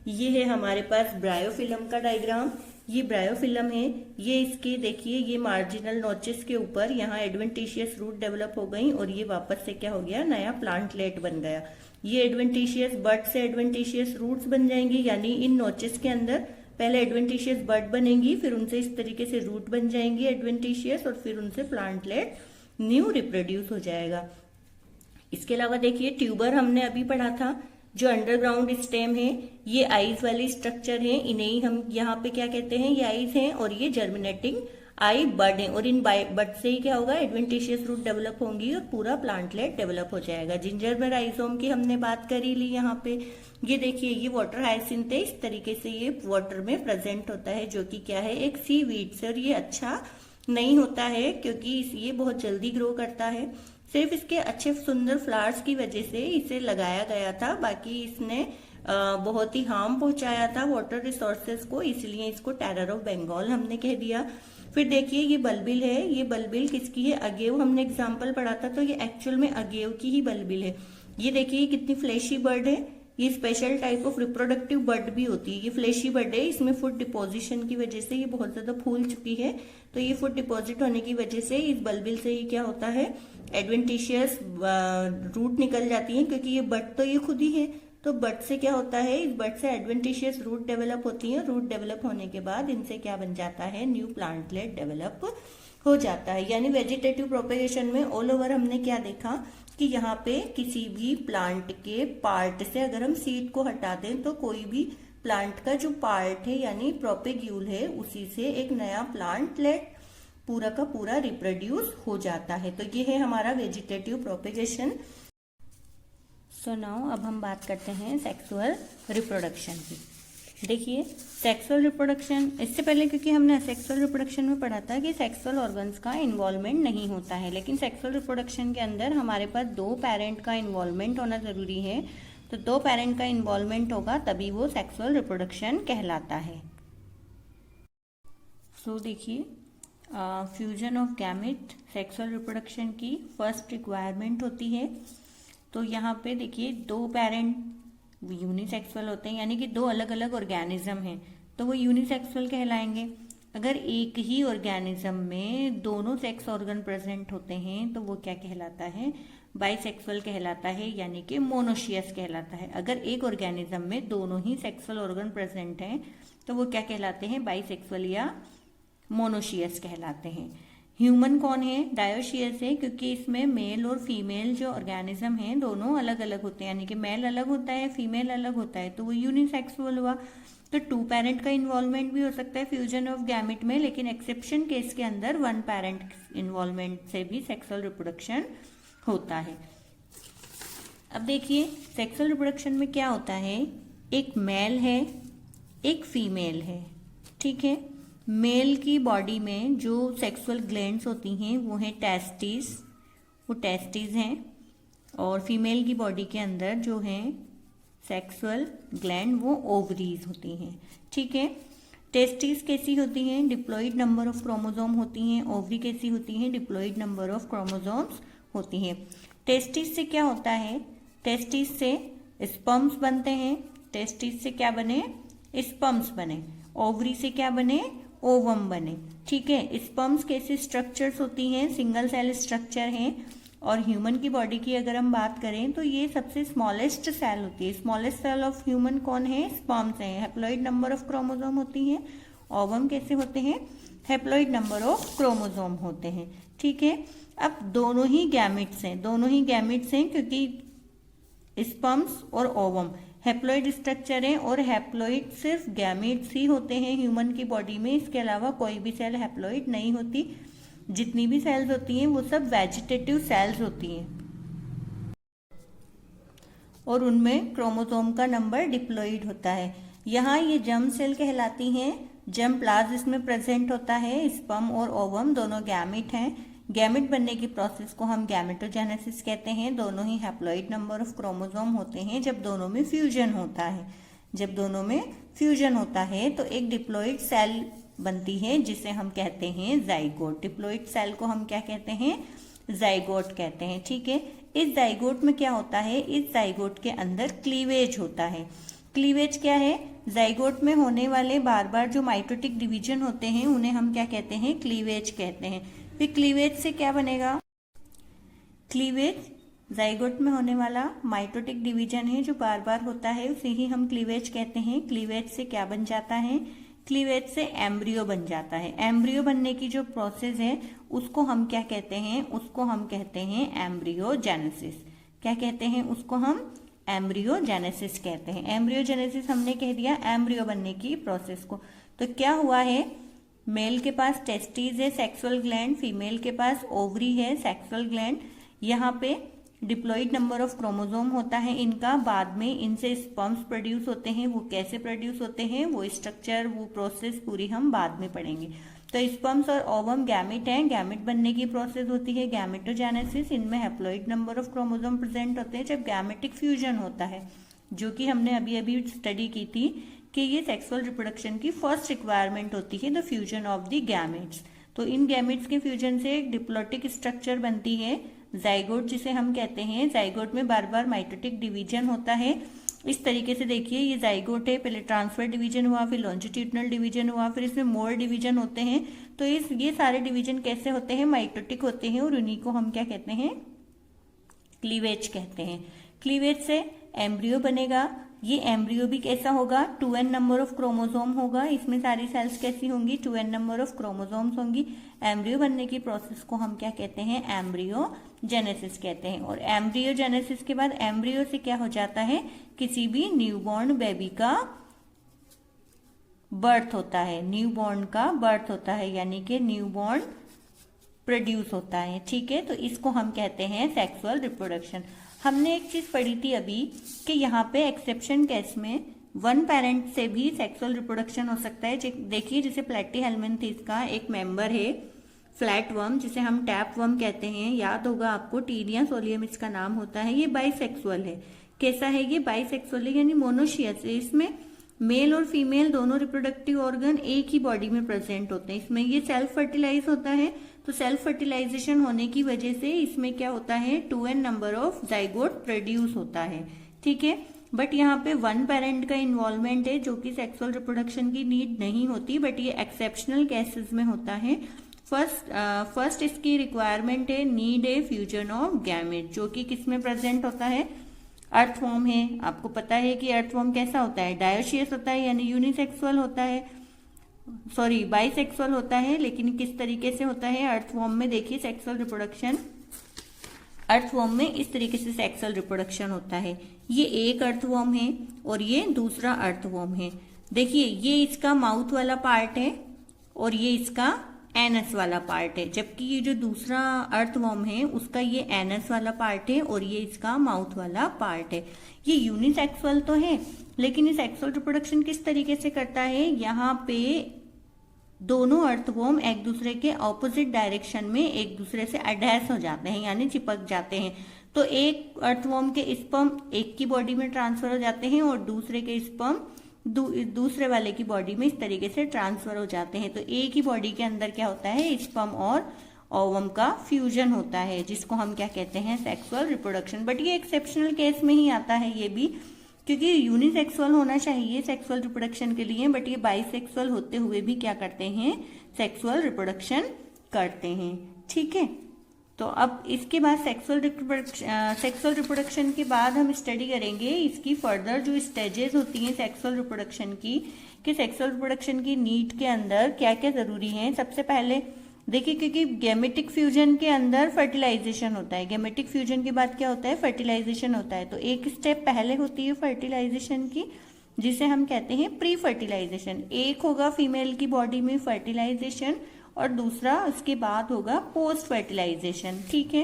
ये है हमारे पास ब्रायोफिलम का डायग्राम, ये ब्रायोफिलम है, ये इसके देखिए ये मार्जिनल नोचेस के ऊपर यहाँ एडवेंटिशियस रूट डेवलप हो गई और ये वापस से क्या हो गया, नया प्लांटलेट बन गया। ये एडवेंटिशियस बड से एडवेंटिशियस रूट्स बन जाएंगे, यानी इन नोचेस के अंदर पहले एडवेंटिशियस बड बनेंगी, फिर उनसे इस तरीके से रूट बन जाएंगी एडवेंटिशियस और फिर उनसे प्लांटलेट न्यू रिप्रोड्यूस हो जाएगा। इसके अलावा देखिए ट्यूबर हमने अभी पढ़ा था, जो अंडरग्राउंड स्टेम है, ये आईज वाली स्ट्रक्चर है, इन्हें ही हम यहाँ पे क्या कहते हैं, ये आईज हैं और ये जर्मिनेटिंग आई बड है और इन बड से ही क्या होगा, एडवेंटिशियस रूट डेवलप होंगी और पूरा प्लांटलेट डेवलप हो जाएगा। जिंजर में राइजोम की हमने बात करी ली यहाँ पे। ये देखिए ये वाटर हाइसिंथ है, इस तरीके से ये वाटर में प्रेजेंट होता है, जो कि क्या है, एक सी वीड से, और ये अच्छा नहीं होता है क्योंकि ये बहुत जल्दी ग्रो करता है। सिर्फ इसके अच्छे सुंदर फ्लावर्स की वजह से इसे लगाया गया था, बाकी इसने बहुत ही हार्म पहुंचाया था वाटर रिसोर्सेज को, इसलिए इसको टेरर ऑफ बंगाल हमने कह दिया। फिर देखिए ये बल्बिल है, ये बल्बिल किसकी है, अगेव हमने एग्जाम्पल पढ़ा था, तो ये एक्चुअल में अगेव की ही बल्बिल है। ये देखिए कितनी फ्लैशी बर्ड है, ये special type of reproductive bird भी होती है। ये फ्लैशी बर्ड है, इसमें फूड डिपोजिशन की वजह से ये बहुत ज्यादा फूल चुकी है, तो ये फूड डिपॉजिट होने की वजह से इस बल्बिल से ही क्या होता है, एडवेंटिशियस रूट निकल जाती है, क्योंकि ये बड तो ये खुद ही है, तो बड से क्या होता है, इस बड से एडवेंटिशियस रूट डेवलप होती है। रूट डेवलप होने के बाद इनसे क्या बन जाता है, न्यू प्लांटलेट डेवलप हो जाता है। यानी वेजिटेटिव प्रोपेगेशन में ऑल ओवर हमने क्या देखा कि यहाँ पे किसी भी प्लांट के पार्ट से अगर हम सीड को हटा दें तो कोई भी प्लांट का जो पार्ट है यानी प्रोपेग्यूल है उसी से एक नया प्लांटलेट पूरा का पूरा रिप्रोड्यूस हो जाता है। तो ये है हमारा वेजिटेटिव प्रोपेगेशन। सो नाउ अब हम बात करते हैं सेक्सुअल रिप्रोडक्शन की। देखिए सेक्सुअल रिप्रोडक्शन, इससे पहले क्योंकि हमने सेक्सुअल रिप्रोडक्शन में पढ़ा था कि सेक्सुअल ऑर्गन्स का इन्वॉल्वमेंट नहीं होता है, लेकिन सेक्सुअल रिप्रोडक्शन के अंदर हमारे पास 2 पेरेंट का इन्वॉल्वमेंट होना जरूरी है। तो 2 पेरेंट का इन्वॉल्वमेंट होगा तभी वो सेक्सुअल रिप्रोडक्शन कहलाता है। सो देखिए fusion of gamete sexual reproduction की फर्स्ट रिक्वायरमेंट होती है। तो यहाँ पे देखिए 2 पेरेंट वो यूनिसेक्सुअल होते हैं, यानी कि दो अलग अलग ऑर्गेनिज्म हैं तो वो यूनिसेक्सुअल कहलाएंगे। अगर एक ही ऑर्गेनिज्म में दोनों सेक्स ऑर्गन प्रेजेंट होते हैं तो वो क्या कहलाता है, बाइसेक्सुअल कहलाता है, यानी कि मोनोशियस कहलाता है। अगर एक ऑर्गेनिज्म में दोनों ही सेक्सुअल ऑर्गन प्रेजेंट हैं तो वो क्या कहलाते हैं, बाइसेक्सुअल या मोनोशियस कहलाते हैं। ह्यूमन कौन है, डायोशियस है, क्योंकि इसमें मेल और फीमेल जो ऑर्गेनिज्म हैं दोनों अलग अलग होते हैं, यानी कि मेल अलग होता है, फीमेल अलग होता है, तो वो यूनिसेक्सुअल हुआ। तो 2 पेरेंट का इन्वॉल्वमेंट भी हो सकता है फ्यूजन ऑफ गैमेट में, लेकिन एक्सेप्शन केस के अंदर 1 पेरेंट इन्वॉल्वमेंट से भी सेक्सुअल रिप्रोडक्शन होता है। अब देखिए सेक्सुअल रिप्रोडक्शन में क्या होता है, एक मेल है एक फीमेल है, ठीक है। मेल की बॉडी में जो सेक्सुअल ग्लैंड्स होती हैं वो है टेस्टिस, वो टेस्टिस हैं, और फीमेल की बॉडी के अंदर जो है सेक्सुअल ग्लैंड वो ओवरीज होती हैं, ठीक है। टेस्टिस कैसी होती हैं, डिप्लॉइड नंबर ऑफ क्रोमोसोम होती हैं, ओवरी कैसी होती हैं, डिप्लॉइड नंबर ऑफ क्रोमोसोम्स होती हैं। टेस्टिस से क्या होता है, टेस्टिस से स्पर्म्स बनते हैं, टेस्टिस से क्या बने, स्पर्म्स बने, ओवरी से क्या बने, ओवम बने, ठीक है। स्पर्म्स कैसे स्ट्रक्चर्स होती हैं, सिंगल सेल स्ट्रक्चर हैं, और ह्यूमन की बॉडी की अगर हम बात करें तो ये सबसे स्मॉलेस्ट सेल होती है। स्मॉलेस्ट सेल ऑफ ह्यूमन कौन है, स्पर्म्स हैं। हैप्लॉइड नंबर ऑफ क्रोमोसोम होती हैं, ओवम कैसे होते हैं, हैप्लॉइड नंबर ऑफ क्रोमोसोम होते हैं, ठीक है। अब दोनों ही गैमेट्स हैं, दोनों ही गैमेट्स हैं क्योंकि स्पर्म्स और ओवम हैप्लॉइड स्ट्रक्चर है, और हैप्लॉइड सिर्फ गैमेट्स ही होते हैं ह्यूमन की बॉडी में, इसके अलावा कोई भी सेल हैप्लॉइड नहीं होती। जितनी भी सेल्स होती हैं वो सब वेजिटेटिव सेल्स होती हैं और उनमें क्रोमोसोम का नंबर डिप्लॉइड होता है। यहाँ ये जर्म सेल कहलाती हैं, जर्म प्लाज्म इसमें प्रेजेंट होता है, स्पर्म और ओवम दोनों गैमेट हैं। गैमेट बनने की प्रोसेस को हम गैमेटोजेनेसिस कहते हैं। दोनों ही हैप्लॉइड नंबर ऑफ क्रोमोसोम होते हैं जब दोनों में फ्यूजन होता है। जब दोनों में फ्यूजन होता है तो एक डिप्लॉइड सेल बनती है जिसे हम कहते हैं जाइगोट। डिप्लॉइड सेल को हम क्या कहते हैं, जाइगोट कहते हैं, ठीक है। इस जाइगोट में क्या होता है, इस जाइगोट के अंदर क्लीवेज होता है। क्लीवेज क्या है, जाइगोट में होने वाले बार बार जो माइटोटिक डिवीजन होते हैं उन्हें हम क्या कहते हैं, क्लीवेज कहते हैं। फिर क्लीवेज से क्या बनेगा, क्लीवेज जाइगोट में होने वाला माइटोटिक डिवीजन है जो बार बार होता है, उसे ही हम क्लीवेज कहते हैं। क्लीवेज से क्या बन जाता है, क्लीवेज से एम्ब्रियो बन जाता है। एम्ब्रियो बनने की जो प्रोसेस है उसको हम क्या कहते हैं, उसको हम कहते हैं एम्ब्रियोजेनेसिस। क्या कहते हैं उसको, हम एम्ब्रियोजेनेसिस कहते हैं। एम्ब्रियोजेनेसिस हमने कह दिया एम्ब्रियो बनने की प्रोसेस को। तो क्या हुआ है, मेल के पास टेस्टिस है, सेक्सुअल ग्लैंड, फीमेल के पास ओवरी है, सेक्सुअल ग्लैंड। यहाँ पे डिप्लॉइड नंबर ऑफ क्रोमोसोम होता है इनका, बाद में इनसे स्पर्म्स प्रोड्यूस होते हैं। वो कैसे प्रोड्यूस होते हैं, वो स्ट्रक्चर, वो प्रोसेस पूरी हम बाद में पढ़ेंगे। तो स्पर्म्स और ओवम गैमेट हैं, गैमेट बनने की प्रोसेस होती है गैमेटोजेनेसिस। इनमें haploid number of chromosome present होते हैं जब गैमेटिक फ्यूजन होता है, जो कि हमने अभी अभी स्टडी की थी कि ये सेक्सुअल रिप्रोडक्शन की फर्स्ट रिक्वायरमेंट होती है, the fusion of the gametes. तो इन गैमेट्स के फ्यूजन से एक डिप्लॉटिक स्ट्रक्चर बनती है जाइगोट, जिसे हम कहते हैं। जाइगोट में बार बार माइटोटिक डिवीजन होता है। इस तरीके से देखिए ये जाइगोट है, पहले ट्रांसफर डिवीजन हुआ, फिर लॉन्जिट्यूडनल डिवीजन हुआ, फिर इसमें मोर डिवीजन होते हैं। तो ये सारे डिवीजन कैसे होते हैं, माइटोटिक होते हैं, और उन्हीं को हम क्या कहते हैं, क्लीवेज कहते हैं। क्लीवेज से एम्ब्रियो बनेगा। ये एम्ब्रियो भी कैसा होगा, 2n नंबर ऑफ क्रोमोसोम होगा। इसमें सारी सेल्स कैसी होंगी, 2n नंबर ऑफ क्रोमोसोम्स होंगी। एम्ब्रियो बनने की प्रोसेस को हम क्या कहते हैं, एम्ब्रियोजेनेसिस कहते हैं। और एम्ब्रियोजेनेसिस के बाद एम्ब्रियो से क्या हो जाता है, किसी भी न्यूबॉर्न बेबी का बर्थ होता है, न्यूबॉर्न का बर्थ होता है, यानी कि न्यूबॉर्न प्रोड्यूस होता है, ठीक है। तो इसको हम कहते हैं सेक्सुअल रिप्रोडक्शन। हमने एक चीज पढ़ी थी अभी कि यहाँ पे एक्सेप्शन केस में 1 पेरेंट से भी सेक्सुअल रिप्रोडक्शन हो सकता है। देखिए जैसे प्लेटीहेल्मिन्थेस का एक मेंबर है फ्लैट वर्म, जिसे हम टैप वर्म कहते हैं, याद होगा आपको, टीनिया सोलियम इसका नाम होता है। ये बाइसेक्सुअल है। कैसा है ये, बाइसेक्सुअल है, यानी मोनोशियस है। इसमें मेल और फीमेल दोनों रिप्रोडक्टिव ऑर्गन एक ही बॉडी में प्रेजेंट होते हैं। इसमें ये सेल्फ फर्टिलाइज होता है, तो सेल्फ फर्टिलाइजेशन होने की वजह से इसमें क्या होता है, 2n number of zygote produce होता है, ठीक है। बट यहाँ पे वन पेरेंट का इन्वॉल्वमेंट है, जो कि सेक्सुअल रिप्रोडक्शन की नीड नहीं होती, बट ये एक्सेप्शनल केसेस में होता है। फर्स्ट इसकी रिक्वायरमेंट है, नीड है फ्यूजन ऑफ गैमेट, जो कि किस में प्रेजेंट होता है, अर्थवॉर्म है। आपको पता है कि अर्थवॉर्म कैसा होता है, डायोशियस होता है, यानी यूनिसेक्सुअल होता है, सॉरी बाइसेक्सुअल होता है, लेकिन किस तरीके से होता है, अर्थवॉर्म में देखिए सेक्सुअल रिप्रोडक्शन, अर्थवॉर्म में इस तरीके से सेक्सुअल रिप्रोडक्शन होता है। ये एक अर्थवॉर्म है और ये दूसरा अर्थवॉर्म है। देखिए ये इसका माउथ वाला पार्ट है और ये इसका एनस वाला पार्ट है, जबकि ये जो दूसरा अर्थवॉर्म है उसका ये एनस वाला पार्ट है और ये इसका माउथ वाला पार्ट है। ये यूनिसेक्सुअल तो है, लेकिन ये सेक्सुअल रिप्रोडक्शन किस तरीके से करता है, यहाँ पे दोनों अर्थवॉर्म एक दूसरे के ऑपोजिट डायरेक्शन में एक दूसरे से अटैच हो जाते हैं, यानी चिपक जाते हैं। तो एक अर्थवॉर्म के स्पर्म एक की बॉडी में ट्रांसफर हो जाते हैं और दूसरे के स्पर्म दूसरे वाले की बॉडी में इस तरीके से ट्रांसफर हो जाते हैं। तो एक ही बॉडी के अंदर क्या होता है, स्पर्म और ओवम का फ्यूजन होता है, जिसको हम क्या कहते हैं, सेक्सुअल रिप्रोडक्शन। बट ये एक्सेप्शनल केस में ही आता है ये भी, क्योंकि यूनिसेक्सुअल होना चाहिए सेक्सुअल रिप्रोडक्शन के लिए, बट ये बाइसेक्सुअल होते हुए भी क्या करते हैं, सेक्सुअल रिप्रोडक्शन करते हैं। ठीक है, तो अब इसके बाद सेक्सुअल रिप्रोडक्शन के बाद हम स्टडी करेंगे इसकी फर्दर जो स्टेजेस होती हैं सेक्सुअल रिप्रोडक्शन की, कि सेक्सुअल रिप्रोडक्शन की नीड के अंदर क्या क्या जरूरी है। सबसे पहले देखिए, क्योंकि गैमेटिक फ्यूजन के अंदर फर्टिलाइजेशन होता है, गैमेटिक फ्यूजन के बाद क्या होता है, फर्टिलाइजेशन होता है। तो एक स्टेप पहले होती है फर्टिलाइजेशन की, जिसे हम कहते हैं प्री फर्टिलाइजेशन। एक होगा फीमेल की बॉडी में फर्टिलाइजेशन और दूसरा उसके बाद होगा पोस्ट फर्टिलाइजेशन। ठीक है,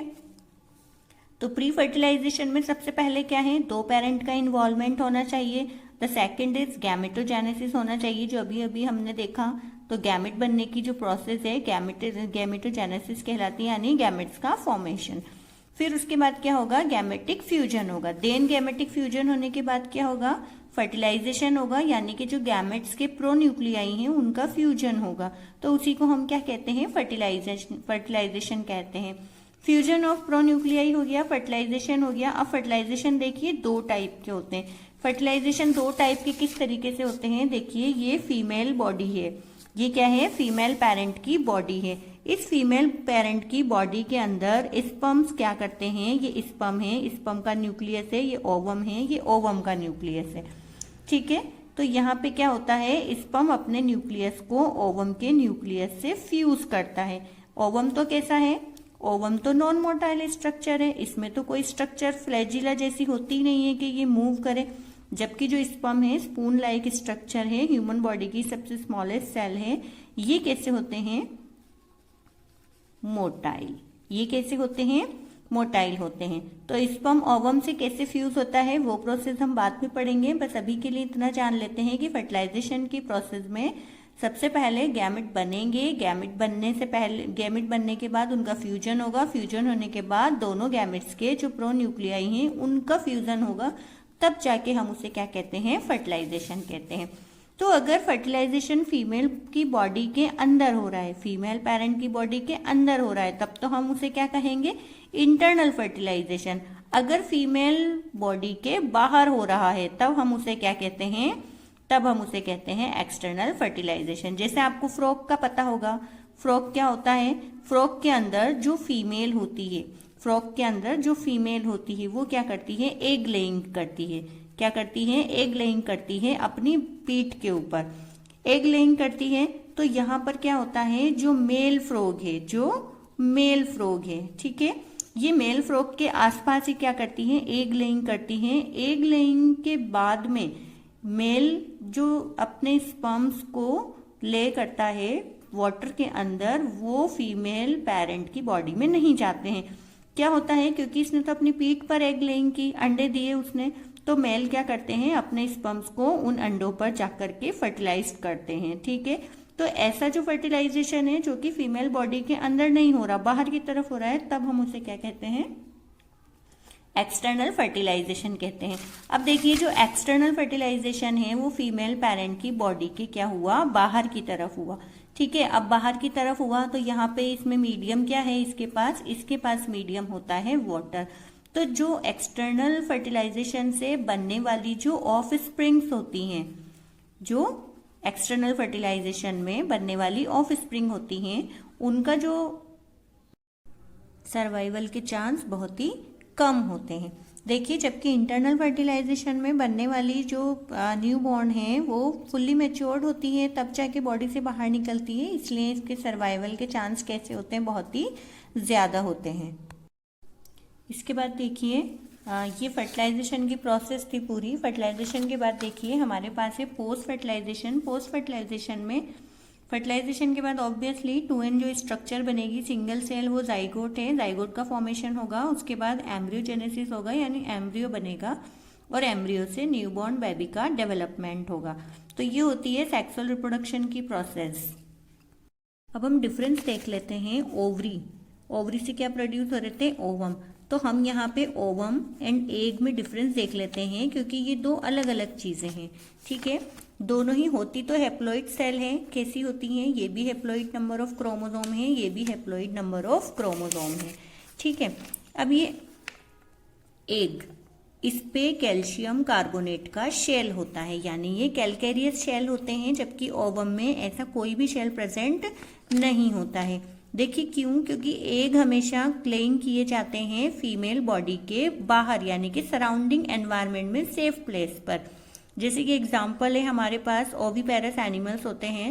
तो प्री फर्टिलाइजेशन में सबसे पहले क्या है, दो पेरेंट का इन्वॉल्वमेंट होना चाहिए। द सेकेंड इज गैमेटोजेनेसिस होना चाहिए, जो अभी अभी हमने देखा। तो गैमेट बनने की जो प्रोसेस है गैमेटोजेनेसिस कहलाती है, यानी गैमेट्स का फॉर्मेशन। फिर उसके बाद क्या होगा, गैमेटिक फ्यूजन होगा। देन गैमेटिक फ्यूजन होने के बाद क्या होगा, फर्टिलाइजेशन होगा, यानी कि जो गैमेट्स के प्रोन्यूक्लियाई हैं उनका फ्यूजन होगा। तो उसी को हम क्या कहते हैं, फर्टिलाइजेशन कहते हैं। फ्यूजन ऑफ प्रोन्यूक्लियाई हो गया, फर्टिलाइजेशन हो गया। अब फर्टिलाइजेशन देखिए दो टाइप के होते हैं। फर्टिलाइजेशन दो टाइप के किस तरीके से होते हैं, देखिए ये फीमेल बॉडी है, ये क्या है, फीमेल पेरेंट की बॉडी है। इस फीमेल पेरेंट की बॉडी के अंदर स्पर्म्स क्या करते हैं, ये स्पर्म है, स्पर्म का न्यूक्लियस है, ये ओवम है, ये ओवम का न्यूक्लियस है। ठीक है, तो यहाँ पे क्या होता है, स्पर्म अपने न्यूक्लियस को ओवम के न्यूक्लियस से फ्यूज करता है। ओवम तो कैसा है, ओवम तो नॉन मोटाइल स्ट्रक्चर है, इसमें तो कोई स्ट्रक्चर फ्लैजिला जैसी होती नहीं है कि ये मूव करे। जबकि जो स्पर्म है स्पून लाइक स्ट्रक्चर है, ह्यूमन बॉडी की सबसे स्मॉलेस्ट सेल है। ये कैसे होते हैं, मोटाइल। ये कैसे होते हैं, मोटाइल होते हैं। तो स्पर्म ओवम से कैसे फ्यूज होता है वो प्रोसेस हम बाद में पढ़ेंगे, बस अभी के लिए इतना जान लेते हैं कि फर्टिलाइजेशन की प्रोसेस में सबसे पहले गैमेट बनेंगे। गैमेट बनने के बाद उनका फ्यूजन होगा। फ्यूजन होने के बाद दोनों गैमेट्स के जो प्रोन्यूक्लियाई हैं उनका फ्यूजन होगा, तब जाके हम उसे क्या कहते हैं, फर्टिलाइजेशन कहते हैं। तो अगर फर्टिलाइजेशन फीमेल की बॉडी के अंदर हो रहा है, फीमेल पेरेंट की बॉडी के अंदर हो रहा है, तब तो हम उसे क्या कहेंगे, इंटरनल फर्टिलाइजेशन। अगर फीमेल बॉडी के बाहर हो रहा है तब हम उसे क्या कहते हैं, तब हम उसे कहते हैं एक्सटर्नल फर्टिलाइजेशन। जैसे आपको फ्रॉग का पता होगा, फ्रॉग क्या होता है, फ्रॉग के अंदर जो फीमेल होती है, फ्रॉग के अंदर जो फीमेल होती है वो क्या करती है, एग लेइंग करती है। क्या करती है, एग लेइंग करती है अपनी पीठ के ऊपर, एग लेइंग करती है। तो यहाँ पर क्या होता है, जो मेल फ्रॉग है, जो मेल फ्रॉग है, ठीक है, ये मेल फ्रॉग के आसपास ही क्या करती है, एग लेइंग करती है। एग लेइंग के बाद में मेल जो अपने स्पर्म्स को ले करता है वाटर के अंदर, वो फीमेल पेरेंट की बॉडी में नहीं जाते हैं। क्या होता है, क्योंकि इसने तो अपनी पीठ पर एग लेइंग की, अंडे दिए उसने, तो मेल क्या करते हैं, अपने स्पर्म्स को उन अंडों पर जाकर के फर्टिलाइज करते हैं। ठीक है, तो ऐसा जो फर्टिलाइजेशन है जो कि फीमेल बॉडी के अंदर नहीं हो रहा, बाहर की तरफ हो रहा है, तब हम उसे क्या कहते हैं, एक्सटर्नल फर्टिलाइजेशन कहते हैं। अब देखिए जो एक्सटर्नल फर्टिलाइजेशन है वो फीमेल पेरेंट की बॉडी के क्या हुआ, बाहर की तरफ हुआ। ठीक है, अब बाहर की तरफ हुआ तो यहाँ पे इसमें मीडियम क्या है, इसके पास मीडियम होता है वाटर। तो जो एक्सटर्नल फर्टिलाइजेशन से बनने वाली जो ऑफ स्प्रिंग्स होती हैं, जो एक्सटर्नल फर्टिलाइजेशन में बनने वाली ऑफ स्प्रिंग होती हैं, उनका जो सर्वाइवल के चांस बहुत ही कम होते हैं। देखिए, जबकि इंटरनल फर्टिलाइजेशन में बनने वाली जो न्यू बॉर्न है वो फुल्ली मैच्योर्ड होती है, तब जाके बॉडी से बाहर निकलती है, इसलिए इसके सर्वाइवल के चांस कैसे होते हैं, बहुत ही ज़्यादा होते हैं। इसके बाद देखिए, ये फर्टिलाइजेशन की प्रोसेस थी पूरी। फर्टिलाइजेशन के बाद देखिए हमारे पास है पोस्ट फर्टिलाइजेशन। पोस्ट फर्टिलाइजेशन में फर्टिलाइजेशन के बाद ऑब्वियसली 2n जो स्ट्रक्चर बनेगी सिंगल सेल, वो जाइगोट है, जाइगोट का फॉर्मेशन होगा। उसके बाद एम्ब्रियोजेनेसिस होगा, यानी एम्ब्रियो बनेगा, और एम्ब्रियो से न्यूबॉर्न बेबी का डेवलपमेंट होगा। तो ये होती है सेक्सुअल रिप्रोडक्शन की प्रोसेस। अब हम डिफरेंस देख लेते हैं। ओवरी, ओवरी से क्या प्रोड्यूस हो रहे थे, ओवम। तो हम यहाँ पे ओवम एंड एग में डिफरेंस देख लेते हैं, क्योंकि ये दो अलग अलग चीजें हैं। ठीक है, दोनों ही होती तो हैप्लॉइड सेल है। कैसी होती हैं, ये भी हैप्लॉइड नंबर ऑफ क्रोमोसोम है, ये भी हैप्लॉइड नंबर ऑफ क्रोमोसोम है। ठीक है, अब ये एग, इस पे कैल्शियम कार्बोनेट का शेल होता है, यानी ये कैलकेरियस शेल होते हैं, जबकि ओवम में ऐसा कोई भी शेल प्रेजेंट नहीं होता है। देखिए क्यों, क्योंकि एग हमेशा क्लेइंग किए जाते हैं फीमेल बॉडी के बाहर, यानी कि सराउंडिंग एनवायरनमेंट में सेफ प्लेस पर। जैसे कि एग्जांपल है हमारे पास ओविपेरस एनिमल्स होते हैं।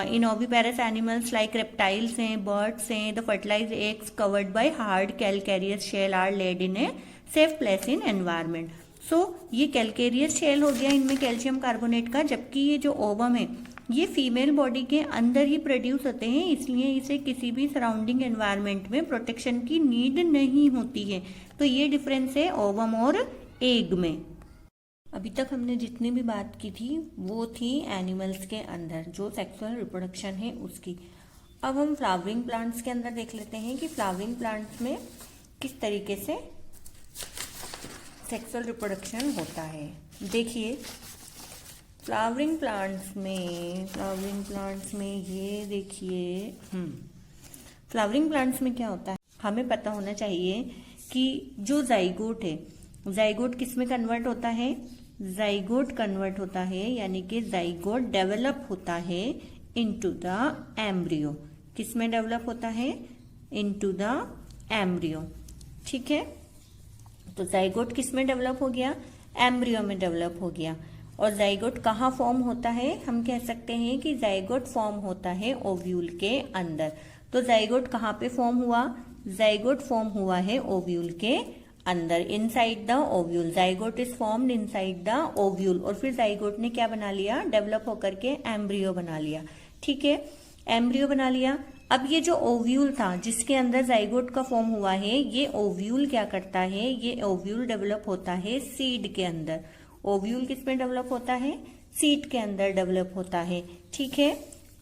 इन ओविपेरस एनिमल्स लाइक रेप्टाइल्स हैं, बर्ड्स हैं, the fertilised eggs covered by hard calcareous shell are laid in a safe place in environment. So ये कैलकेरियस शेल हो गया इनमें कैल्शियम कार्बोनेट का, जबकि ये जो ओवम है ये फीमेल बॉडी के अंदर ही प्रोड्यूस होते हैं, इसलिए इसे किसी भी सराउंडिंग एनवायरनमेंट में प्रोटेक्शन की नीड नहीं होती है। तो ये डिफरेंस है ओवम और एग में। अभी तक हमने जितनी भी बात की थी वो थी एनिमल्स के अंदर जो सेक्सुअल रिप्रोडक्शन है उसकी। अब हम फ्लावरिंग प्लांट्स के अंदर देख लेते हैं कि फ्लावरिंग प्लांट्स में किस तरीके से सेक्सुअल रिप्रोडक्शन होता है। देखिए, फ्लावरिंग प्लांट्स में ये देखिए, फ्लावरिंग प्लांट्स में क्या होता है, हमें पता होना चाहिए कि जो जाइगोट है, जाइगोट किस में कन्वर्ट होता है, जाइगोट कन्वर्ट होता है, यानी कि जाइगोट डेवलप होता है इनटू द एम्ब्रियो। किस में डेवलप होता है, इनटू द एम्ब्रियो। ठीक है, तो जाइगोट किस में डेवलप हो गया, एम्ब्रियो में डेवलप हो गया। और जाइगोट कहाँ फॉर्म होता है, हम कह सकते हैं कि जाइगोट फॉर्म होता है ओव्यूल के अंदर। तो जाइगोट कहाँ पे फॉर्म हुआ, जाइगोट फॉर्म हुआ है ओव्यूल के अंदर, inside the ovule. Zygote is formed inside the ovule, और फिर जाइगोट ने क्या बना लिया, डेवलप होकर के एम्ब्रियो बना लिया। ठीक है, एम्ब्रियो बना लिया। अब ये जो ओव्यूल था जिसके अंदर जाइगोट का फॉर्म हुआ है, ये ओव्यूल क्या करता है, ये ओव्यूल डेवलप होता है सीड के अंदर। ओव्यूल किस में डेवलप होता है, सीड के अंदर डेवलप होता है। ठीक है,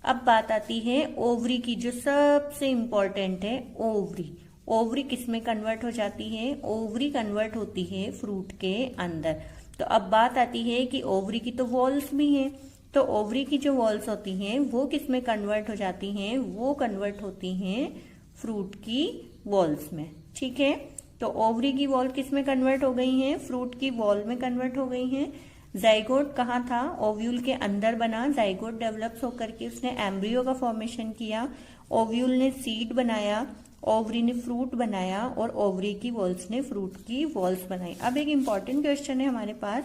अब बात आती है ओवरी की, जो सबसे इंपॉर्टेंट है, ओवरी। ओवरी किस में कन्वर्ट हो जाती है, ओवरी कन्वर्ट होती है फ्रूट के अंदर। तो अब बात आती है कि ओवरी की तो वॉल्स भी हैं, तो ओवरी की जो वॉल्स होती हैं वो किस में कन्वर्ट हो जाती हैं, वो कन्वर्ट होती हैं फ्रूट की वॉल्स में। ठीक है, तो ओवरी की वॉल किस में कन्वर्ट हो गई हैं, फ्रूट की वॉल में कन्वर्ट हो गई हैं। जाइगोट कहाँ था, ओव्यूल के अंदर बना, जाइगोट डेवलप्स होकर के उसने एम्ब्रियो का फॉर्मेशन किया, ओव्यूल ने सीड बनाया, ओवरी ने फ्रूट बनाया, और ओवरी की वॉल्स ने फ्रूट की वॉल्स बनाई। अब एक इम्पॉर्टेंट क्वेश्चन है हमारे पास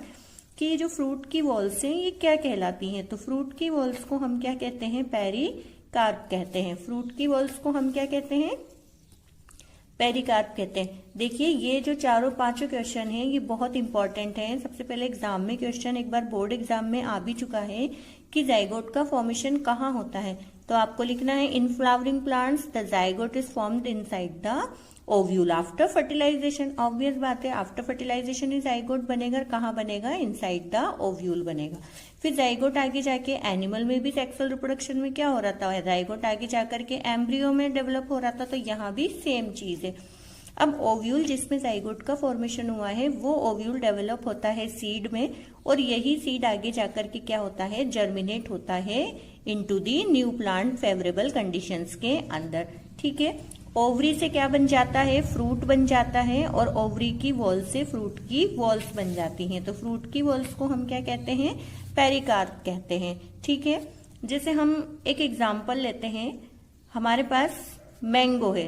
कि ये जो फ्रूट की वॉल्स हैं ये क्या कहलाती हैं। तो फ्रूट की वॉल्स को हम क्या कहते हैं, पेरिकार्प कहते हैं। फ्रूट की वॉल्स को हम क्या कहते हैं, पेरिकार्प कहते हैं। देखिए, ये जो चारों पांचों क्वेश्चन हैं ये बहुत इंपॉर्टेंट हैं। सबसे पहले एग्जाम में क्वेश्चन एक बार बोर्ड एग्जाम में आ भी चुका है कि जाइगोट का फॉर्मेशन कहाँ होता है। तो आपको लिखना है, in flowering plants the zygote is formed inside the ovule after fertilisation. Obvious बात है, आफ्टर फर्टिलाइजेशन ही जाइगोट बनेगा। कहाँ बनेगा, इनसाइड द ओव्यूल बनेगा। फिर जाइगोट आगे जाके एनिमल में भी सेक्सुअल रिप्रोडक्शन में क्या हो रहा था, जाइगोट आगे जाकर के एम्ब्रियो में डेवलप हो रहा था, तो यहाँ भी सेम चीज है। अब ओव्यूल जिसमें जाइगोट का फॉर्मेशन हुआ है वो ओव्यूल डेवलप होता है सीड में, और यही सीड आगे जाकर के क्या होता है, जर्मिनेट होता है into the new plant favourable conditions के अंदर। ठीक है, ओवरी से क्या बन जाता है, फ्रूट बन जाता है, और ओवरी की वॉल से फ्रूट की वॉल्स बन जाती हैं। तो फ्रूट की वॉल्स को हम क्या कहते हैं, पेरिकार्प कहते हैं। ठीक है, जैसे हम एक एग्जाम्पल लेते हैं, हमारे पास मैंगो है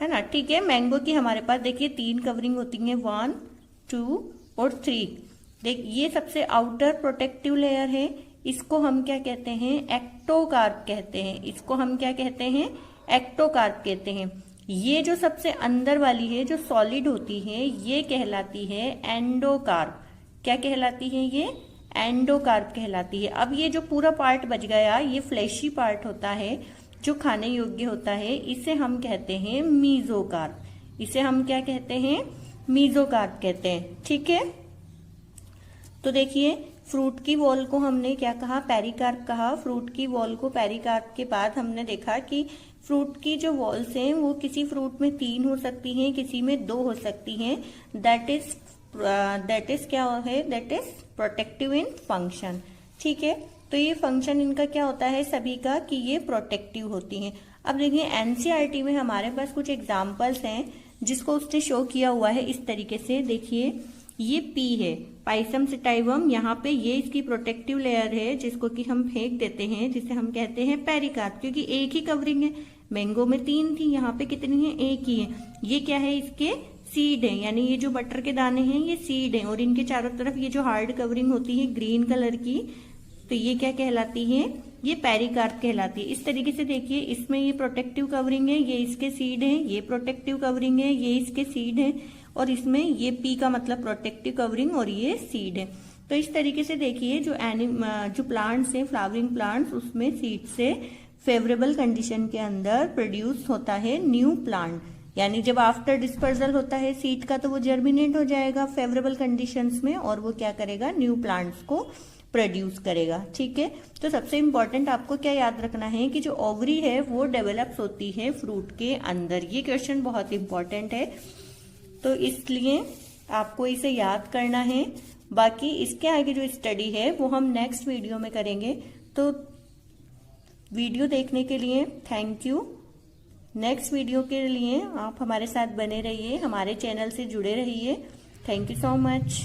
ना। ठीक है, मैंगो की हमारे पास देखिए 3 कवरिंग होती हैं, 1, 2 और 3। देख, ये सबसे आउटर प्रोटेक्टिव लेयर है, इसको हम क्या कहते हैं, एक्टोकार्प कहते हैं। इसको हम क्या कहते हैं, एक्टोकार्प कहते हैं। ये जो सबसे अंदर वाली है, जो सॉलिड होती है, ये कहलाती है एंडोकार्प। क्या कहलाती है ये, एंडोकार्प कहलाती है। अब ये जो पूरा पार्ट बच गया, ये फ्लैशी पार्ट होता है जो खाने योग्य होता है, इसे हम कहते हैं मीजोकार्प। इसे हम क्या कहते हैं, मीजोकार्प कहते हैं। ठीक है, तो देखिए फ्रूट की वॉल को हमने क्या कहा, पेरिकार्प कहा। फ्रूट की वॉल को पेरिकार्प के बाद हमने देखा कि फ्रूट की जो वॉल्स हैं वो किसी फ्रूट में 3 हो सकती हैं, किसी में 2 हो सकती हैं। दैट इज क्या है, that is protective in function. ठीक है, तो ये फंक्शन इनका क्या होता है सभी का, कि ये प्रोटेक्टिव होती हैं। अब देखिए एनसीईआरटी में हमारे पास कुछ एग्जाम्पल्स हैं जिसको उसने शो किया हुआ है इस तरीके से। देखिए ये पी है, पाइसम सिटाइवम, यहाँ पे ये इसकी प्रोटेक्टिव लेयर है जिसको कि हम फेंक देते हैं, जिसे हम कहते हैं पेरिकार्प, क्योंकि एक ही कवरिंग है। मैंगो में 3 थी, यहाँ पे कितनी है, 1 ही है। ये क्या है, इसके सीड है, यानी ये जो बटर के दाने हैं ये सीड है, और इनके चारों तरफ ये जो हार्ड कवरिंग होती है ग्रीन कलर की, तो ये क्या कहलाती है, ये पेरिकार्प कहलाती है। इस तरीके से देखिए, इसमें ये प्रोटेक्टिव कवरिंग है, ये इसके सीड है, ये प्रोटेक्टिव कवरिंग है, ये इसके सीड है, और इसमें ये पी का मतलब प्रोटेक्टिव कवरिंग और ये सीड है। तो इस तरीके से देखिए जो प्लांट्स हैं, फ्लावरिंग प्लांट्स, उसमें सीड से फेवरेबल कंडीशन के अंदर प्रोड्यूस होता है न्यू प्लांट। यानी जब आफ्टर डिस्पर्जल होता है सीड का, तो वो जर्मिनेट हो जाएगा फेवरेबल कंडीशंस में, और वो क्या करेगा, न्यू प्लांट्स को प्रोड्यूस करेगा। ठीक है, तो सबसे इंपॉर्टेंट आपको क्या याद रखना है कि जो ओवरी है वो डेवलप्स होती है फ्रूट के अंदर। ये क्वेश्चन बहुत इंपॉर्टेंट है, तो इसलिए आपको इसे याद करना है। बाकी इसके आगे जो स्टडी है वो हम नेक्स्ट वीडियो में करेंगे। तो वीडियो देखने के लिए थैंक यू। नेक्स्ट वीडियो के लिए आप हमारे साथ बने रहिए, हमारे चैनल से जुड़े रहिए। Thank you so much.